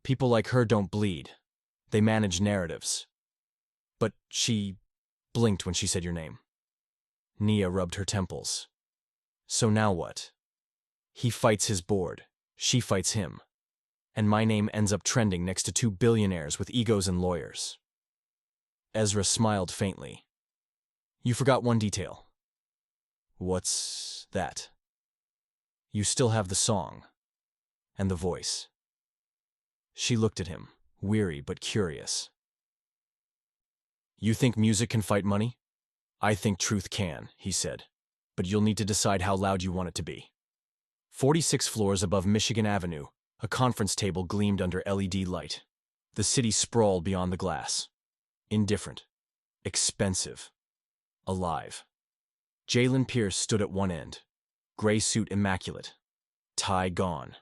People like her don't bleed. They manage narratives. But she blinked when she said your name. Nia rubbed her temples. So now what? He fights his board. She fights him. And my name ends up trending next to two billionaires with egos and lawyers. Ezra smiled faintly. You forgot one detail. What's that? You still have the song. And the voice. She looked at him, weary but curious. You think music can fight money? I think truth can, he said. But you'll need to decide how loud you want it to be. 46 floors above Michigan Avenue, a conference table gleamed under LED light. The city sprawled beyond the glass. Indifferent. Expensive. Alive. Jalen Pierce stood at one end. Gray suit immaculate. Tie gone.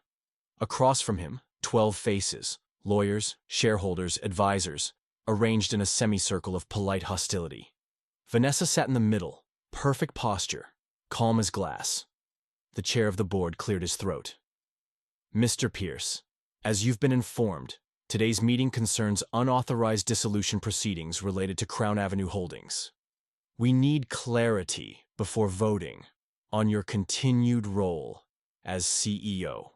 Across from him, 12 faces, lawyers, shareholders, advisors, arranged in a semicircle of polite hostility. Vanessa sat in the middle, perfect posture, calm as glass. The chair of the board cleared his throat. Mr. Pierce, as you've been informed, today's meeting concerns unauthorized dissolution proceedings related to Crown Avenue Holdings. We need clarity before voting on your continued role as CEO.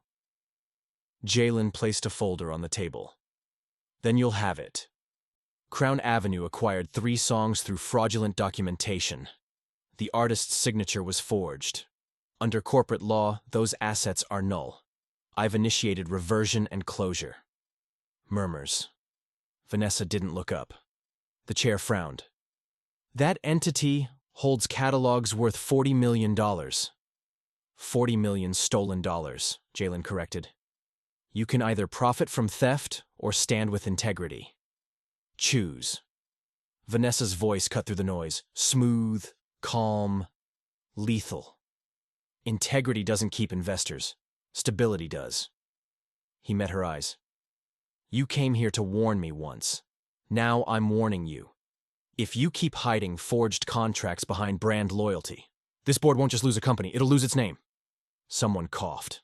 Jalen placed a folder on the table. Then you'll have it. Crown Avenue acquired 3 songs through fraudulent documentation. The artist's signature was forged. Under corporate law, those assets are null. I've initiated reversion and closure. Murmurs. Vanessa didn't look up. The chair frowned. That entity holds catalogs worth $40 million. 40 million stolen dollars, Jalen corrected. You can either profit from theft or stand with integrity. Choose. Vanessa's voice cut through the noise, smooth, calm, lethal. Integrity doesn't keep investors. Stability does. He met her eyes. You came here to warn me once. Now I'm warning you. If you keep hiding forged contracts behind brand loyalty, this board won't just lose a company, it'll lose its name. Someone coughed.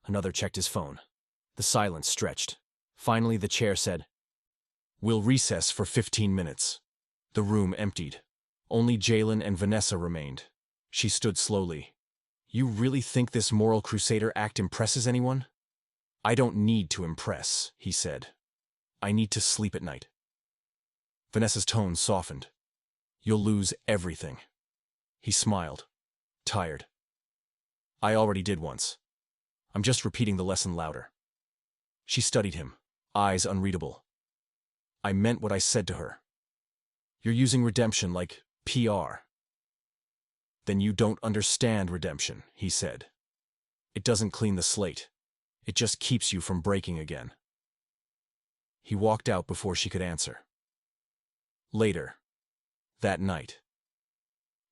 Another checked his phone. The silence stretched. Finally, the chair said, We'll recess for 15 minutes. The room emptied. Only Jalen and Vanessa remained. She stood slowly. You really think this moral crusader act impresses anyone? I don't need to impress, he said. I need to sleep at night. Vanessa's tone softened. You'll lose everything. He smiled, tired. I already did once. I'm just repeating the lesson louder. She studied him, eyes unreadable. I meant what I said to her. You're using redemption like PR. Then you don't understand redemption, he said. It doesn't clean the slate. It just keeps you from breaking again. He walked out before she could answer. Later, that night.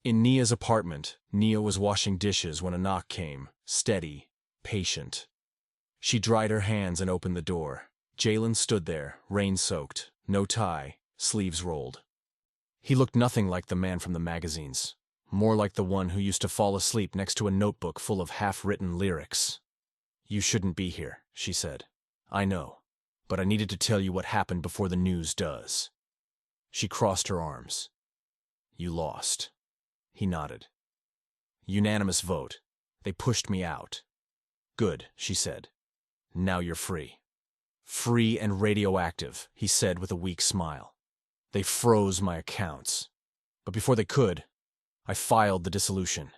In Nia's apartment, Nia was washing dishes when a knock came, steady, patient. She dried her hands and opened the door. Jalen stood there, rain-soaked, no tie, sleeves rolled. He looked nothing like the man from the magazines, more like the one who used to fall asleep next to a notebook full of half-written lyrics. You shouldn't be here, she said. I know, but I needed to tell you what happened before the news does. She crossed her arms. You lost. He nodded. Unanimous vote. They pushed me out. Good, she said. Now you're free. Free and radioactive, he said with a weak smile. They froze my accounts. But before they could, I filed the dissolution.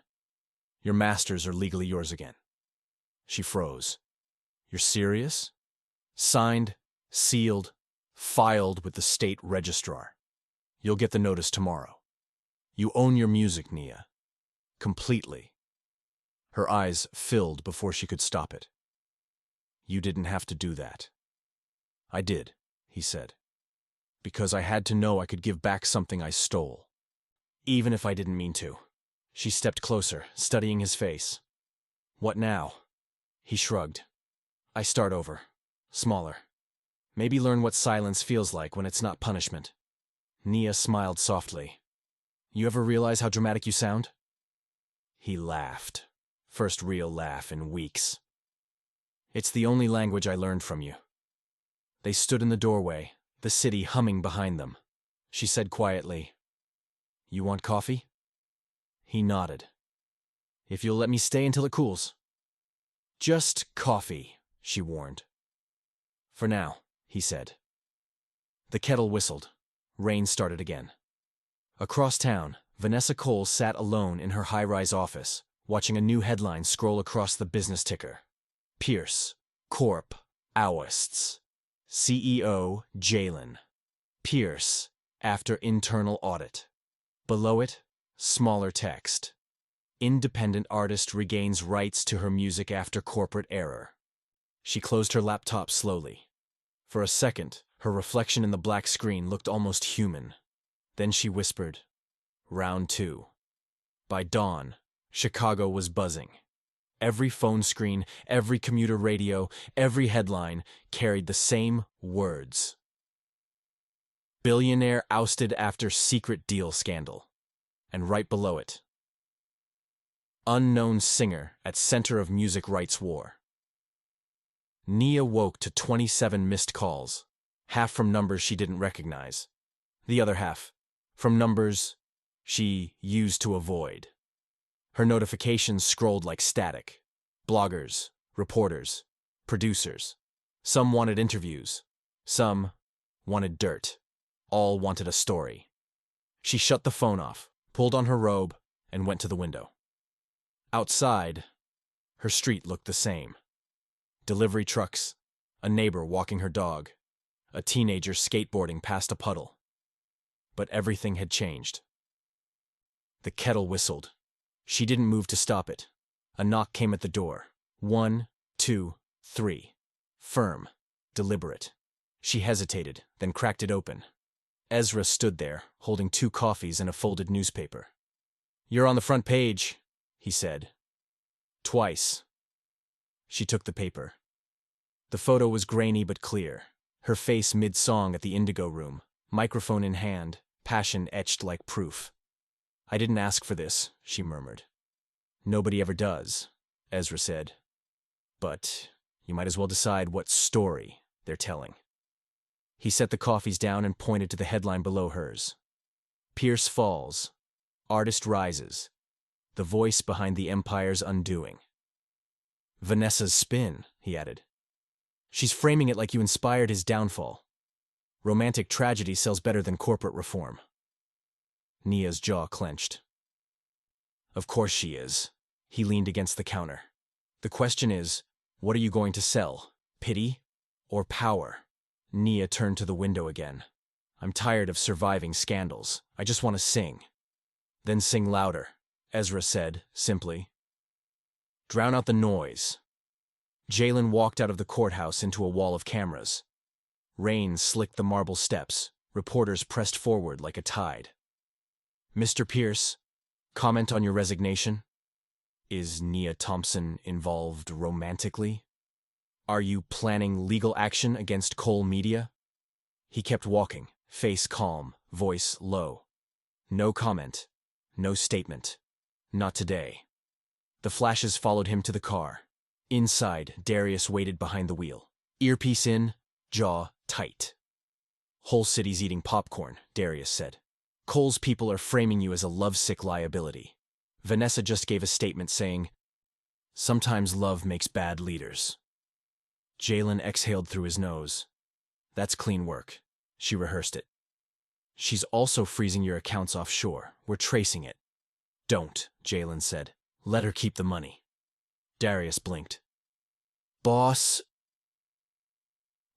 Your masters are legally yours again. She froze. You're serious? Signed, sealed, filed with the state registrar. You'll get the notice tomorrow. You own your music, Nia. Completely. Her eyes filled before she could stop it. You didn't have to do that. I did, he said. Because I had to know I could give back something I stole. Even if I didn't mean to. She stepped closer, studying his face. What now? He shrugged. I start over. Smaller. Maybe learn what silence feels like when it's not punishment. Nia smiled softly. You ever realize how dramatic you sound? He laughed. First real laugh in weeks. It's the only language I learned from you. They stood in the doorway, the city humming behind them. She said quietly, You want coffee? He nodded. If you'll let me stay until it cools. Just coffee, she warned. For now, he said. The kettle whistled. Rain started again. Across town, Vanessa Cole sat alone in her high-rise office, watching a new headline scroll across the business ticker. Pierce, Corp, ousts. CEO, Jalen. Pierce, after internal audit. Below it, smaller text. Independent artist regains rights to her music after corporate error. She closed her laptop slowly. For a second, her reflection in the black screen looked almost human. Then she whispered, Round 2. By dawn, Chicago was buzzing. Every phone screen, every commuter radio, every headline carried the same words. Billionaire ousted after secret deal scandal. And right below it, unknown singer at center of music rights war. Nia woke to 27 missed calls, half from numbers she didn't recognize, the other half from numbers she used to avoid. Her notifications scrolled like static. Bloggers, reporters, producers. Some wanted interviews. Some wanted dirt. All wanted a story. She shut the phone off, pulled on her robe, and went to the window. Outside, her street looked the same. Delivery trucks, a neighbor walking her dog, a teenager skateboarding past a puddle. But everything had changed. The kettle whistled. She didn't move to stop it. A knock came at the door. 1, 2, 3. Firm, deliberate. She hesitated, then cracked it open. Ezra stood there, holding 2 coffees and a folded newspaper. You're on the front page, he said. Twice. She took the paper. The photo was grainy but clear. Her face mid-song at the Indigo Room, microphone in hand, passion etched like proof. I didn't ask for this, she murmured. Nobody ever does, Ezra said. But you might as well decide what story they're telling. He set the coffees down and pointed to the headline below hers. Pierce falls. Artist rises. The voice behind the empire's undoing. Vanessa's spin, he added. She's framing it like you inspired his downfall. Romantic tragedy sells better than corporate reform. Nia's jaw clenched. Of course she is. He leaned against the counter. The question is, what are you going to sell? Pity or power? Nia turned to the window again. I'm tired of surviving scandals. I just want to sing. Then sing louder, Ezra said, simply. Drown out the noise. Jalen walked out of the courthouse into a wall of cameras. Rain slicked the marble steps. Reporters pressed forward like a tide. Mr. Pierce, comment on your resignation? Is Nia Thompson involved romantically? Are you planning legal action against Cole Media? He kept walking, face calm, voice low. No comment. No statement. Not today. The flashes followed him to the car. Inside, Darius waited behind the wheel. Earpiece in, jaw tight. Whole city's eating popcorn, Darius said. Cole's people are framing you as a lovesick liability. Vanessa just gave a statement saying, sometimes love makes bad leaders. Jalen exhaled through his nose. That's clean work. She rehearsed it. She's also freezing your accounts offshore. We're tracing it. Don't, Jalen said. Let her keep the money. Darius blinked. Boss.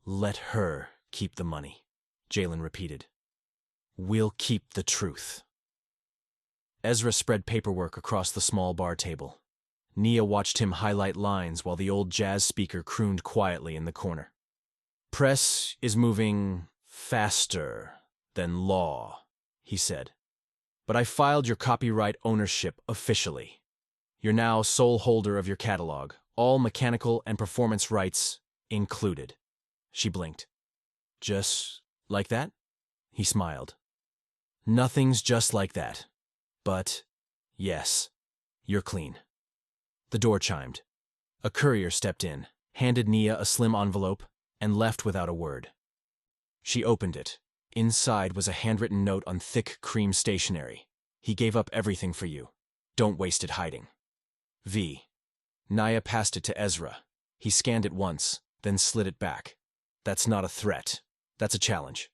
Let her keep the money, Jalen repeated. We'll keep the truth. Ezra spread paperwork across the small bar table. Nia watched him highlight lines while the old jazz speaker crooned quietly in the corner. Press is moving faster than law, he said. But I filed your copyright ownership officially. You're now sole holder of your catalog, all mechanical and performance rights included. She blinked. Just like that? He smiled. Nothing's just like that. But, yes, you're clean. The door chimed. A courier stepped in, handed Nia a slim envelope, and left without a word. She opened it. Inside was a handwritten note on thick cream stationery. He gave up everything for you. Don't waste it hiding. V. Nia passed it to Ezra. He scanned it once, then slid it back. That's not a threat. That's a challenge.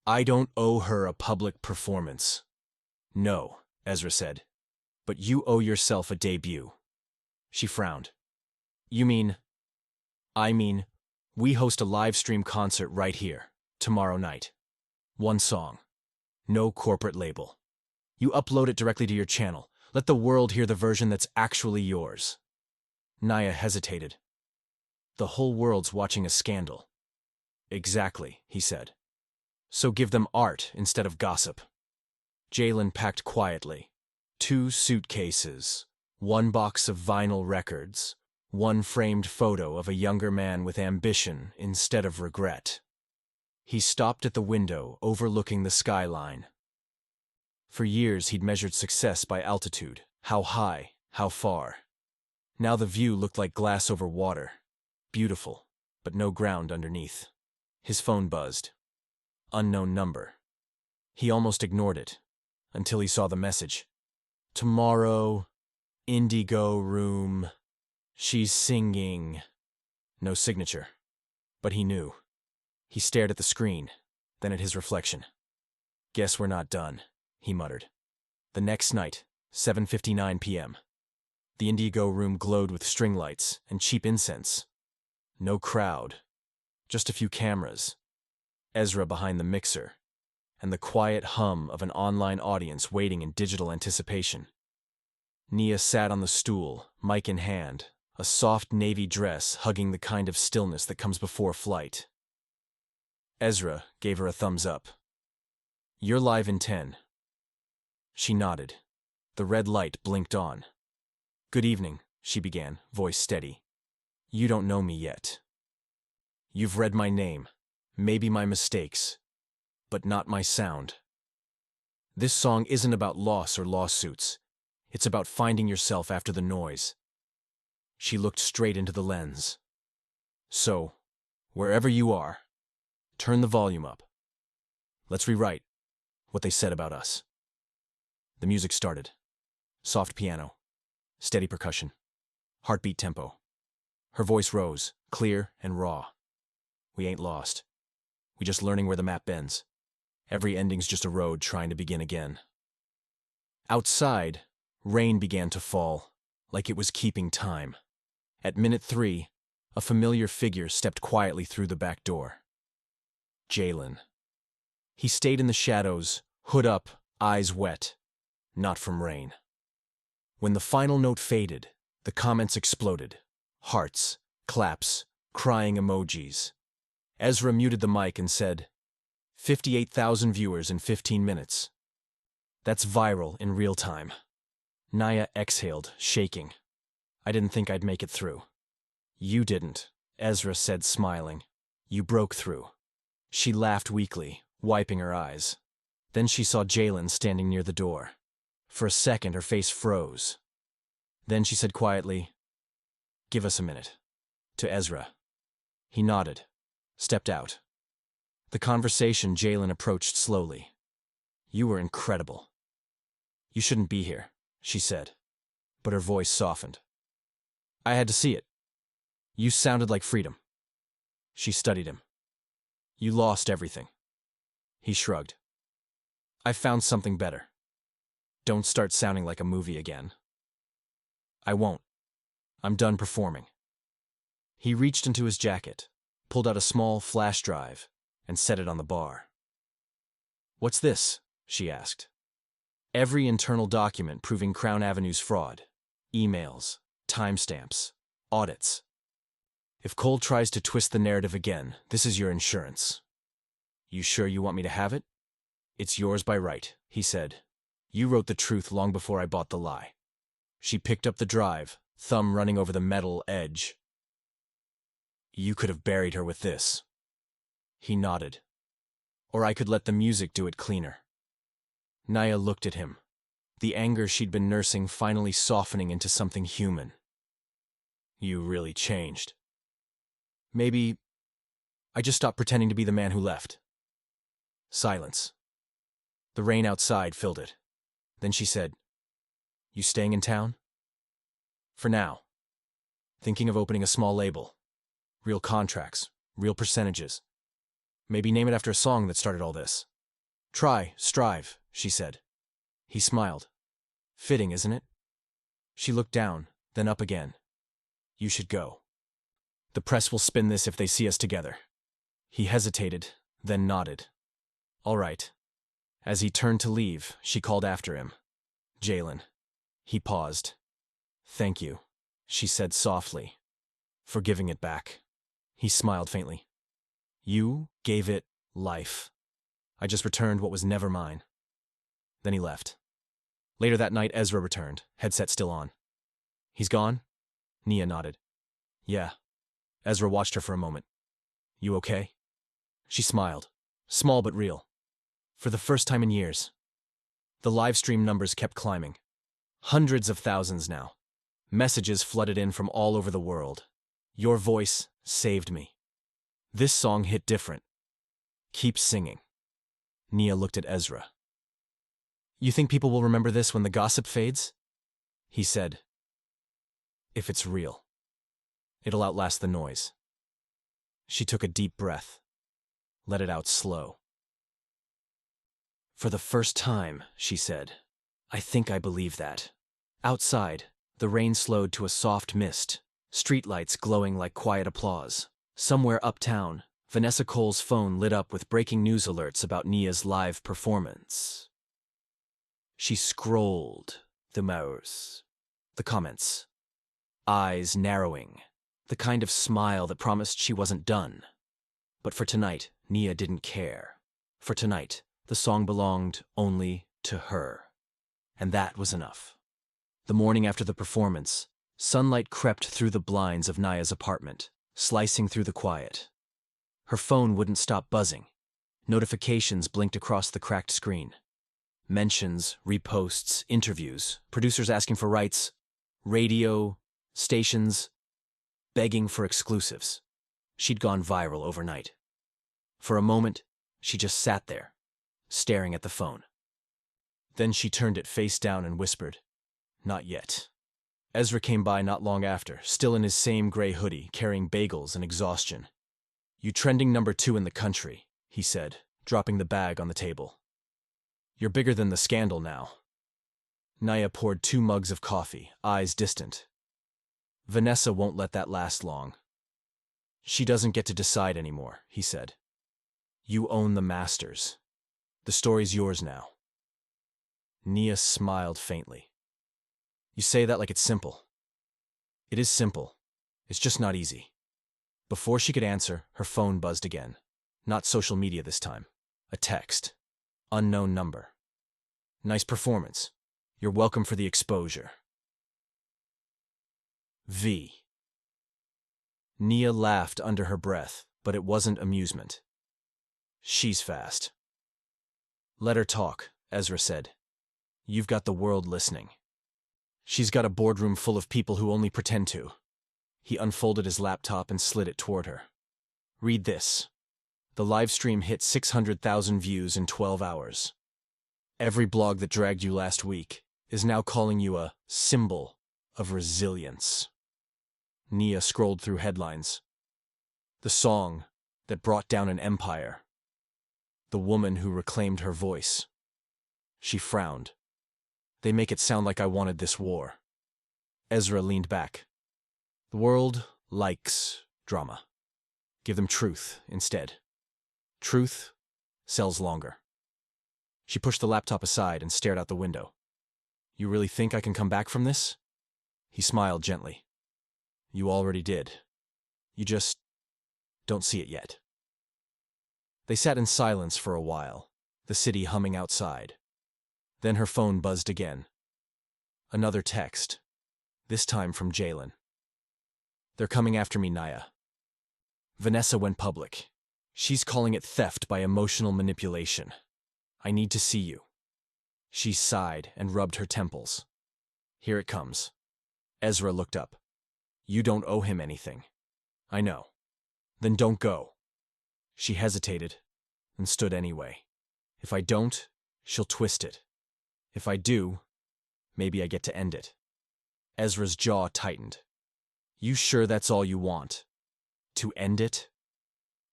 I don't owe her a public performance. No, Ezra said. But you owe yourself a debut. She frowned. You mean? I mean, we host a live stream concert right here, tomorrow night. One song. No corporate label. You upload it directly to your channel. Let the world hear the version that's actually yours. Nia hesitated. The whole world's watching a scandal. Exactly, he said. So give them art instead of gossip. Jalen packed quietly. 2 suitcases, 1 box of vinyl records, 1 framed photo of a younger man with ambition instead of regret. He stopped at the window overlooking the skyline. For years he'd measured success by altitude, how high, how far. Now the view looked like glass over water. Beautiful, but no ground underneath. His phone buzzed. Unknown number. He almost ignored it, until he saw the message. Tomorrow, Indigo Room. She's singing. No signature. But he knew. He stared at the screen, then at his reflection. Guess we're not done, he muttered. The next night, 7:59 p.m. The Indigo Room glowed with string lights and cheap incense. No crowd. Just a few cameras. Ezra behind the mixer, and the quiet hum of an online audience waiting in digital anticipation. Nia sat on the stool, mic in hand, a soft navy dress hugging the kind of stillness that comes before flight. Ezra gave her a thumbs up. You're live in 10. She nodded. The red light blinked on. Good evening, she began, voice steady. You don't know me yet. You've read my name, maybe my mistakes, but not my sound. This song isn't about loss or lawsuits. It's about finding yourself after the noise. She looked straight into the lens. So, wherever you are, turn the volume up. Let's rewrite what they said about us. The music started. Soft piano, steady percussion, heartbeat tempo. Her voice rose, clear and raw. We ain't lost. We just learning where the map bends. Every ending's just a road trying to begin again. Outside, rain began to fall, like it was keeping time. At minute 3, a familiar figure stepped quietly through the back door. Jalen. He stayed in the shadows, hood up, eyes wet. Not from rain. When the final note faded, the comments exploded. Hearts, claps, crying emojis. Ezra muted the mic and said, 58,000 viewers in 15 minutes. That's viral in real time. Naya exhaled, shaking. I didn't think I'd make it through. You didn't, Ezra said, smiling. You broke through. She laughed weakly, wiping her eyes. Then she saw Jalen standing near the door. For a second, her face froze. Then she said quietly, Give us a minute. To Ezra. He nodded, stepped out. The conversation Jalen approached slowly. You were incredible. You shouldn't be here, she said, but her voice softened. I had to see it. You sounded like freedom. She studied him. You lost everything. He shrugged. I found something better. Don't start sounding like a movie again. I won't. I'm done performing. He reached into his jacket, pulled out a small flash drive, and set it on the bar. What's this? She asked. Every internal document proving Crown Avenue's fraud. Emails, timestamps, audits. If Cole tries to twist the narrative again, this is your insurance. You sure you want me to have it? It's yours by right, he said. You wrote the truth long before I bought the lie. She picked up the drive, thumb running over the metal edge. You could have buried her with this. He nodded. Or I could let the music do it cleaner. Naya looked at him, the anger she'd been nursing finally softening into something human. You really changed. Maybe I just stopped pretending to be the man who left. Silence. The rain outside filled it. Then she said, You staying in town? For now. Thinking of opening a small label. Real contracts, real percentages. Maybe name it after a song that started all this. Try, strive, she said. He smiled. Fitting, isn't it? She looked down, then up again. You should go. The press will spin this if they see us together. He hesitated, then nodded. All right. As he turned to leave, she called after him. Jalen. He paused. Thank you, she said softly, for giving it back. He smiled faintly. You gave it life. I just returned what was never mine. Then he left. Later that night, Ezra returned, headset still on. He's gone? Nia nodded. Yeah. Ezra watched her for a moment. You okay? She smiled. Small but real. For the first time in years. The live stream numbers kept climbing. Hundreds of thousands now. Messages flooded in from all over the world. Your voice saved me. This song hit different. Keep singing. Nia looked at Ezra. You think people will remember this when the gossip fades? He said. If it's real. It'll outlast the noise. She took a deep breath. Let it out slow. For the first time, she said, I think I believe that. Outside, the rain slowed to a soft mist, streetlights glowing like quiet applause. Somewhere uptown, Vanessa Cole's phone lit up with breaking news alerts about Nia's live performance. She scrolled the mouse, the comments, eyes narrowing, the kind of smile that promised she wasn't done. But for tonight, Nia didn't care. For tonight, the song belonged only to her. And that was enough. The morning after the performance, sunlight crept through the blinds of Nia's apartment, slicing through the quiet. Her phone wouldn't stop buzzing. Notifications blinked across the cracked screen. Mentions, reposts, interviews, producers asking for rights, radio, stations, begging for exclusives. She'd gone viral overnight. For a moment, she just sat there, staring at the phone. Then she turned it face down and whispered, Not yet. Ezra came by not long after, still in his same gray hoodie, carrying bagels and exhaustion. You trending #2 in the country, he said, dropping the bag on the table. You're bigger than the scandal now. Naya poured 2 mugs of coffee, eyes distant. Vanessa won't let that last long. She doesn't get to decide anymore, he said. You own the masters. The story's yours now. Nia smiled faintly. You say that like it's simple. It is simple. It's just not easy. Before she could answer, her phone buzzed again. Not social media this time. A text. Unknown number. Nice performance. You're welcome for the exposure. V. Nia laughed under her breath, but it wasn't amusement. She's fast. Let her talk, Ezra said. You've got the world listening. She's got a boardroom full of people who only pretend to. He unfolded his laptop and slid it toward her. Read this. The live stream hit 600,000 views in 12 hours. Every blog that dragged you last week is now calling you a symbol of resilience. Nia scrolled through headlines. The song that brought down an empire. The woman who reclaimed her voice. She frowned. They make it sound like I wanted this war. Ezra leaned back. The world likes drama. Give them truth instead. Truth sells longer. She pushed the laptop aside and stared out the window. You really think I can come back from this? He smiled gently. You already did. You just don't see it yet. They sat in silence for a while, the city humming outside. Then her phone buzzed again. Another text, this time from Jalen. They're coming after me, Naya. Vanessa went public. She's calling it theft by emotional manipulation. I need to see you. She sighed and rubbed her temples. Here it comes. Ezra looked up. You don't owe him anything. I know. Then don't go. She hesitated and stood anyway. If I don't, she'll twist it. If I do, maybe I get to end it. Ezra's jaw tightened. You sure that's all you want? To end it?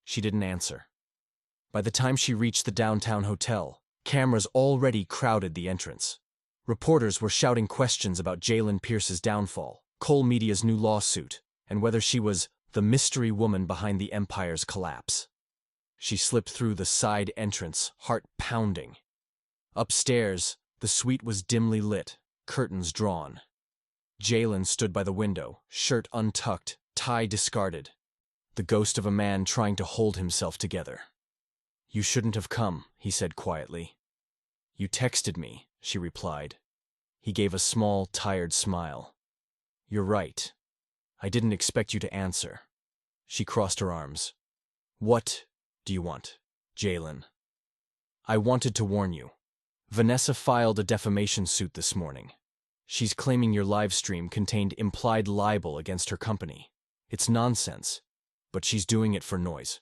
She didn't answer. By the time she reached the downtown hotel, cameras already crowded the entrance. Reporters were shouting questions about Jalen Pierce's downfall, Cole Media's new lawsuit, and whether she was the mystery woman behind the empire's collapse. She slipped through the side entrance, heart pounding. Upstairs, the suite was dimly lit, curtains drawn. Jalen stood by the window, shirt untucked, tie discarded. The ghost of a man trying to hold himself together. You shouldn't have come, he said quietly. You texted me, she replied. He gave a small, tired smile. You're right. I didn't expect you to answer. She crossed her arms. What do you want, Jalen? I wanted to warn you. Vanessa filed a defamation suit this morning. She's claiming your live stream contained implied libel against her company. It's nonsense, but she's doing it for noise.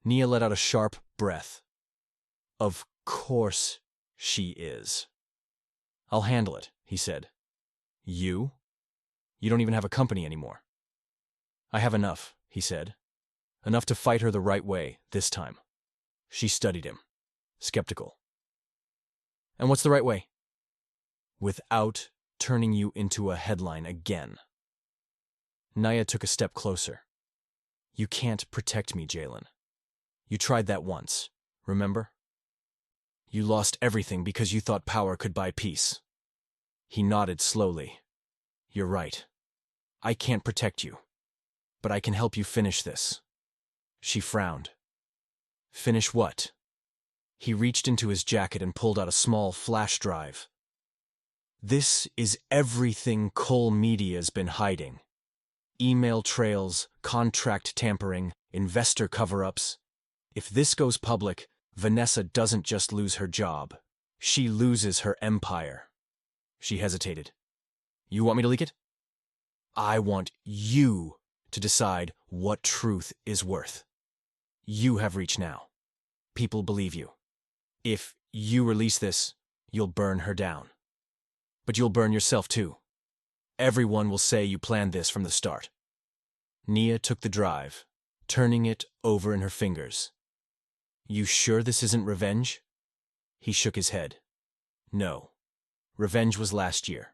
Nia let out a sharp breath. Of course she is. I'll handle it, he said. You? You don't even have a company anymore. I have enough, he said. Enough to fight her the right way, this time. She studied him, skeptical. And what's the right way? Without turning you into a headline again. Naya took a step closer. You can't protect me, Jalen. You tried that once, remember? You lost everything because you thought power could buy peace. He nodded slowly. You're right. I can't protect you, but I can help you finish this. She frowned. Finish what? He reached into his jacket and pulled out a small flash drive. This is everything Cole Media's been hiding. Email trails, contract tampering, investor cover-ups. If this goes public, Vanessa doesn't just lose her job. She loses her empire. She hesitated. You want me to leak it? I want you to decide what truth is worth. You have reach now. People believe you. If you release this, you'll burn her down. But you'll burn yourself too. Everyone will say you planned this from the start. Nia took the drive, turning it over in her fingers. You sure this isn't revenge? He shook his head. No. Revenge was last year.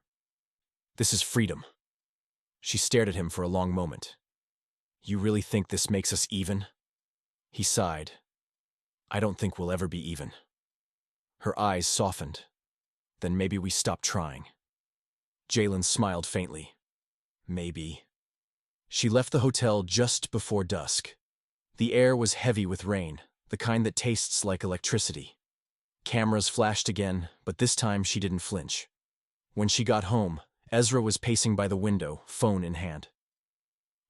This is freedom. She stared at him for a long moment. You really think this makes us even? He sighed. I don't think we'll ever be even. Her eyes softened. Then maybe we stop trying. Jalen smiled faintly. Maybe. She left the hotel just before dusk. The air was heavy with rain, the kind that tastes like electricity. Cameras flashed again, but this time she didn't flinch. When she got home, Ezra was pacing by the window, phone in hand.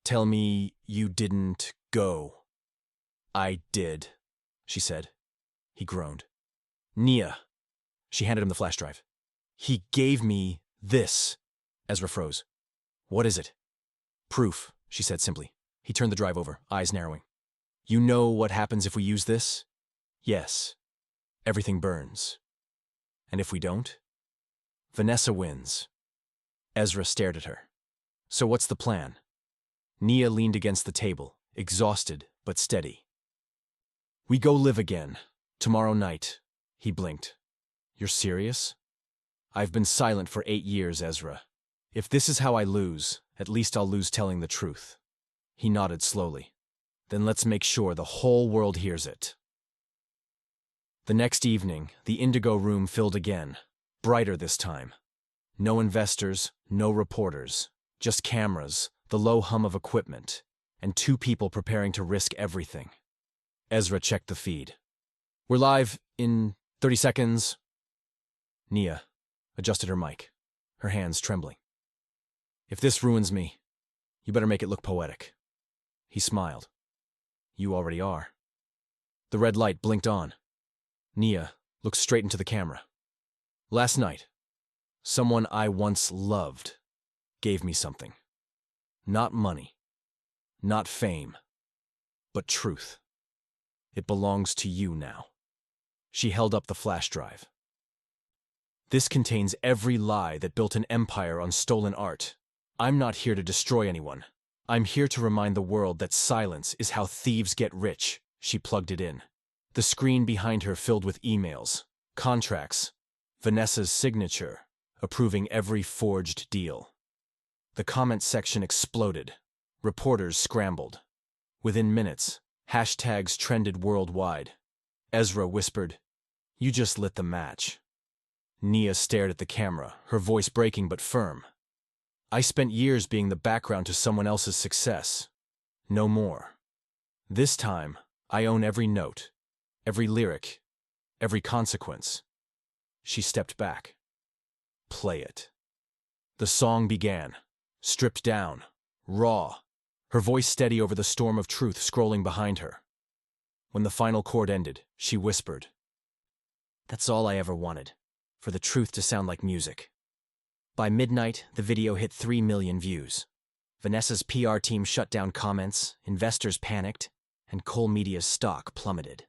Tell me you didn't go. I did, she said. He groaned. Nia. She handed him the flash drive. He gave me this. Ezra froze. What is it? Proof, she said simply. He turned the drive over, eyes narrowing. You know what happens if we use this? Yes. Everything burns. And if we don't? Vanessa wins. Ezra stared at her. So what's the plan? Nia leaned against the table, exhausted but steady. We go live again. Tomorrow night. He blinked. You're serious? I've been silent for 8 years, Ezra. If this is how I lose, at least I'll lose telling the truth. He nodded slowly. Then let's make sure the whole world hears it. The next evening, the indigo room filled again, brighter this time. No investors, no reporters, just cameras, the low hum of equipment, and 2 people preparing to risk everything. Ezra checked the feed. We're live in 30 seconds. Nia adjusted her mic, her hands trembling. If this ruins me, you better make it look poetic. He smiled. You already are. The red light blinked on. Nia looked straight into the camera. Last night, someone I once loved gave me something. Not money, not fame, but truth. It belongs to you now. She held up the flash drive. This contains every lie that built an empire on stolen art. I'm not here to destroy anyone. I'm here to remind the world that silence is how thieves get rich. She plugged it in. The screen behind her filled with emails, contracts, Vanessa's signature, approving every forged deal. The comment section exploded. Reporters scrambled. Within minutes, hashtags trended worldwide. Ezra whispered, You just lit the match. Nia stared at the camera, her voice breaking but firm. I spent years being the background to someone else's success. No more. This time, I own every note, every lyric, every consequence. She stepped back. Play it. The song began, stripped down, raw, her voice steady over the storm of truth scrolling behind her. When the final chord ended, she whispered, That's all I ever wanted, for the truth to sound like music. By midnight, the video hit 3 million views. Vanessa's PR team shut down comments, investors panicked, and Cole Media's stock plummeted.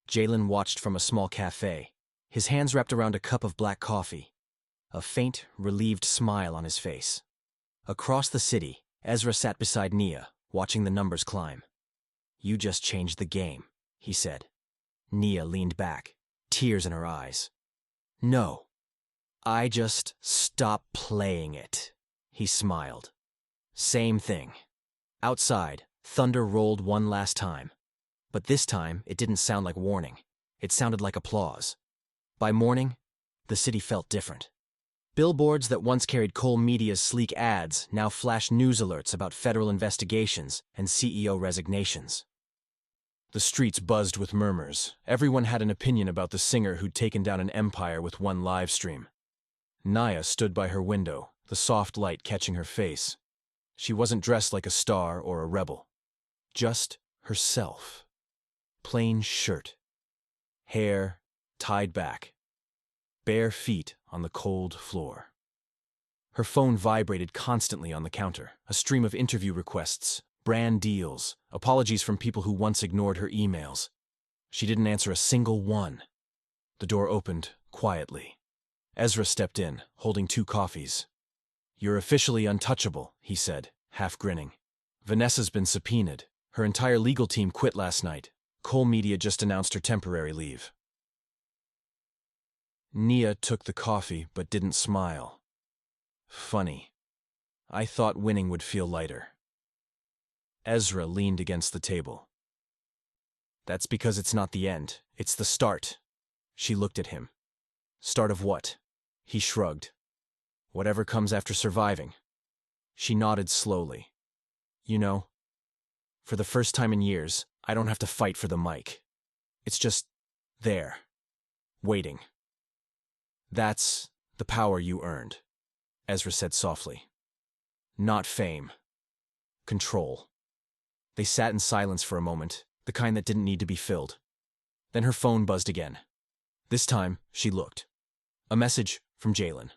Jalen watched from a small cafe, his hands wrapped around a cup of black coffee, a faint, relieved smile on his face. Across the city, Ezra sat beside Nia, watching the numbers climb. You just changed the game, he said. Nia leaned back, tears in her eyes. No. I just stopped playing it, he smiled. Same thing. Outside, thunder rolled one last time. But this time, it didn't sound like warning. It sounded like applause. By morning, the city felt different. Billboards that once carried Cole Media's sleek ads now flashed news alerts about federal investigations and CEO resignations. The streets buzzed with murmurs. Everyone had an opinion about the singer who'd taken down an empire with one live stream. Nia stood by her window, the soft light catching her face. She wasn't dressed like a star or a rebel. Just herself. Plain shirt. Hair tied back. Bare feet on the cold floor. Her phone vibrated constantly on the counter, a stream of interview requests, brand deals, apologies from people who once ignored her emails. She didn't answer a single one. The door opened quietly. Ezra stepped in, holding 2 coffees. You're officially untouchable, he said, half grinning. Vanessa's been subpoenaed. Her entire legal team quit last night. Cole Media just announced her temporary leave. Nia took the coffee but didn't smile. Funny. I thought winning would feel lighter. Ezra leaned against the table. That's because it's not the end, it's the start. She looked at him. Start of what? He shrugged. Whatever comes after surviving. She nodded slowly. You know, for the first time in years, I don't have to fight for the mic. It's just there, waiting. That's the power you earned, Ezra said softly. Not fame. Control. They sat in silence for a moment, the kind that didn't need to be filled. Then her phone buzzed again. This time, she looked. A message from Jalen.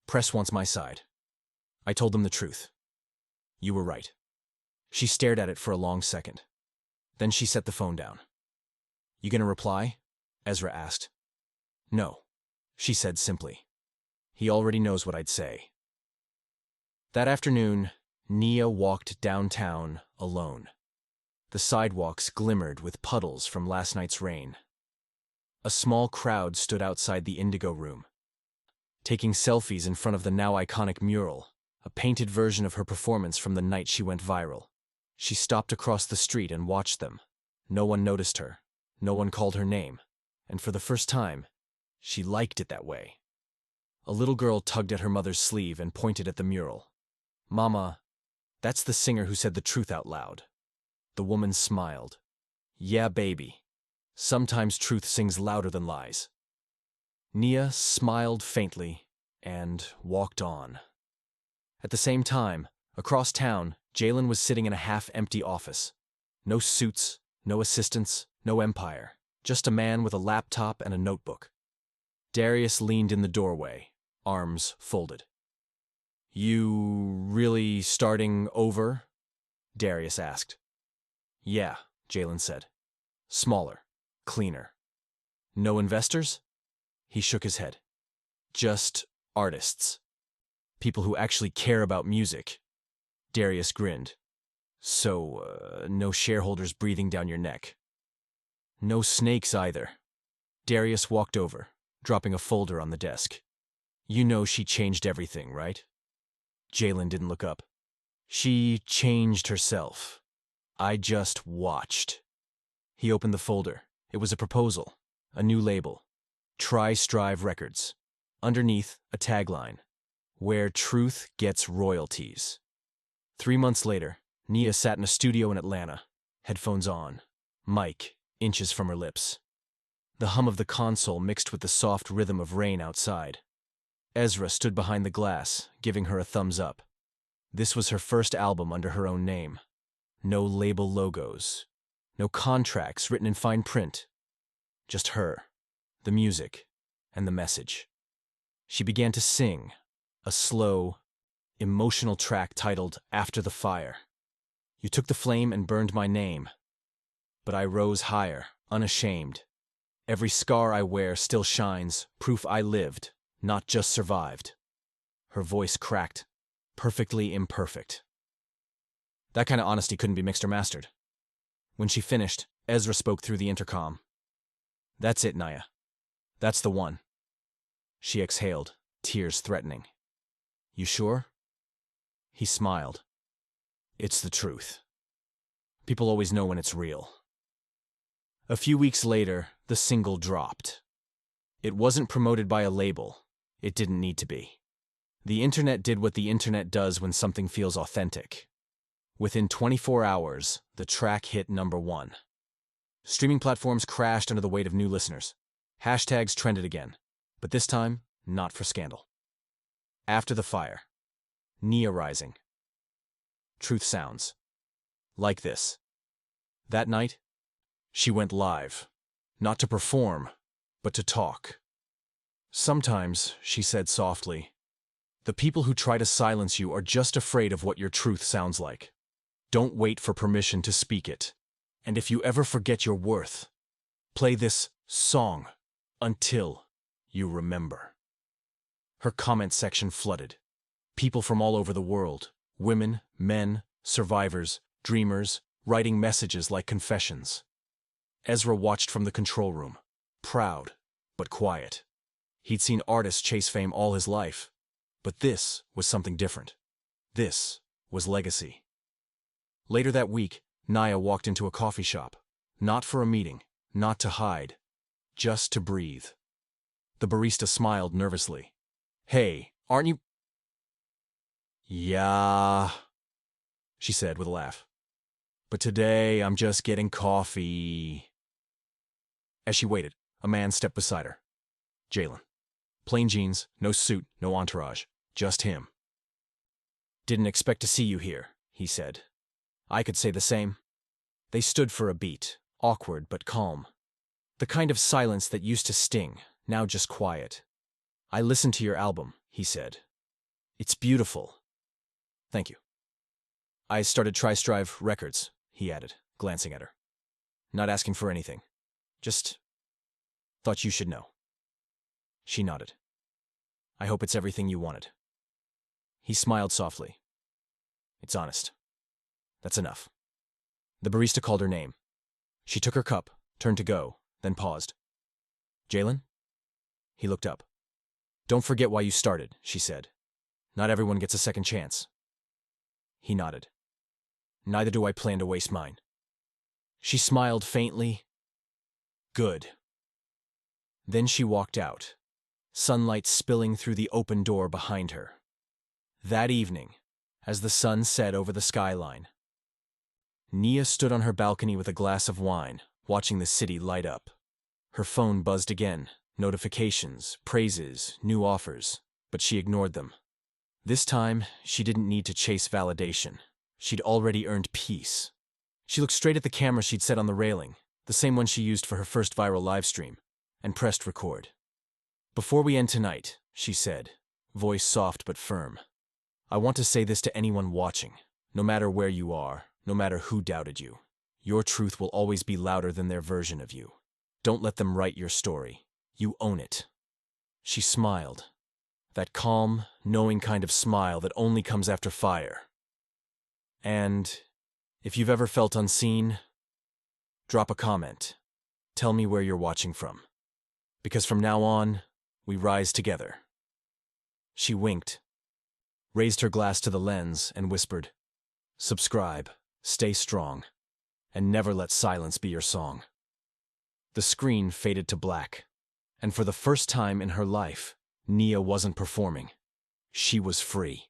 Press wants my side. I told them the truth. You were right. She stared at it for a long second. Then she set the phone down. You gonna reply? Ezra asked. No, she said simply. He already knows what I'd say. That afternoon, Nia walked downtown alone. The sidewalks glimmered with puddles from last night's rain. A small crowd stood outside the Indigo Room, taking selfies in front of the now iconic mural, a painted version of her performance from the night she went viral. She stopped across the street and watched them. No one noticed her. No one called her name. And for the first time, she liked it that way. A little girl tugged at her mother's sleeve and pointed at the mural. Mama, that's the singer who said the truth out loud. The woman smiled. Yeah, baby. Sometimes truth sings louder than lies. Nia smiled faintly and walked on. At the same time, across town, Jalen was sitting in a half-empty office. No suits, no assistants, no empire. Just a man with a laptop and a notebook. Darius leaned in the doorway, arms folded. You really starting over? Darius asked. Yeah, Jalen said. Smaller, cleaner. No investors? He shook his head. Just artists. People who actually care about music. Darius grinned. So, no shareholders breathing down your neck. No snakes either. Darius walked over, dropping a folder on the desk. You know she changed everything, right? Jalen didn't look up. She changed herself. I just watched. He opened the folder. It was a proposal, a new label. Try Strive Records. Underneath, a tagline. Where truth gets royalties. 3 months later, Nia sat in a studio in Atlanta, headphones on, mic inches from her lips. The hum of the console mixed with the soft rhythm of rain outside. Ezra stood behind the glass, giving her a thumbs up. This was her first album under her own name. No label logos. No contracts written in fine print. Just her, the music, and the message. She began to sing, a slow, emotional track titled After the Fire. You took the flame and burned my name. But I rose higher, unashamed. Every scar I wear still shines, proof I lived, not just survived. Her voice cracked, perfectly imperfect. That kind of honesty couldn't be mixed or mastered. When she finished, Ezra spoke through the intercom. That's it, Nia. That's the one. She exhaled, tears threatening. You sure? He smiled. It's the truth. People always know when it's real. A few weeks later, the single dropped. It wasn't promoted by a label. It didn't need to be. The internet did what the internet does when something feels authentic. Within 24 hours, the track hit #1. Streaming platforms crashed under the weight of new listeners. Hashtags trended again, but this time, not for scandal. After the Fire. Nia rising. Truth sounds. Like this. That night, she went live. Not to perform, but to talk. Sometimes, she said softly, the people who try to silence you are just afraid of what your truth sounds like. Don't wait for permission to speak it. And if you ever forget your worth, play this song until you remember. Her comment section flooded. People from all over the world, women, men, survivors, dreamers, writing messages like confessions. Ezra watched from the control room, proud but quiet. He'd seen artists chase fame all his life, but this was something different. This was legacy. Later that week, Naya walked into a coffee shop. Not for a meeting, not to hide, just to breathe. The barista smiled nervously. "Hey, aren't you—" "Yeah," she said with a laugh. "But today I'm just getting coffee." As she waited, a man stepped beside her. Jalen. Plain jeans, no suit, no entourage, just him. "Didn't expect to see you here," he said. I could say the same. They stood for a beat, awkward but calm. The kind of silence that used to sting, now just quiet. "I listened to your album," he said. "It's beautiful." "Thank you." "I started Tri-Strive Records," he added, glancing at her. "Not asking for anything. Just thought you should know." She nodded. "I hope it's everything you wanted." He smiled softly. "It's honest. That's enough." The barista called her name. She took her cup, turned to go, then paused. "Jalen?" He looked up. "Don't forget why you started," she said. "Not everyone gets a second chance." He nodded. "Neither do I plan to waste mine." She smiled faintly. "Good." Then she walked out, sunlight spilling through the open door behind her. That evening, as the sun set over the skyline, Nia stood on her balcony with a glass of wine, watching the city light up. Her phone buzzed again, notifications, praises, new offers, but she ignored them. This time, she didn't need to chase validation. She'd already earned peace. She looked straight at the camera she'd set on the railing, the same one she used for her first viral livestream, and pressed record. "Before we end tonight," she said, voice soft but firm, "I want to say this to anyone watching. No matter where you are, no matter who doubted you, your truth will always be louder than their version of you. Don't let them write your story. You own it." She smiled. That calm, knowing kind of smile that only comes after fire. "And if you've ever felt unseen, drop a comment. Tell me where you're watching from. Because from now on, we rise together." She winked, raised her glass to the lens, and whispered, "Subscribe, stay strong, and never let silence be your song." The screen faded to black, and for the first time in her life, Nia wasn't performing. She was free.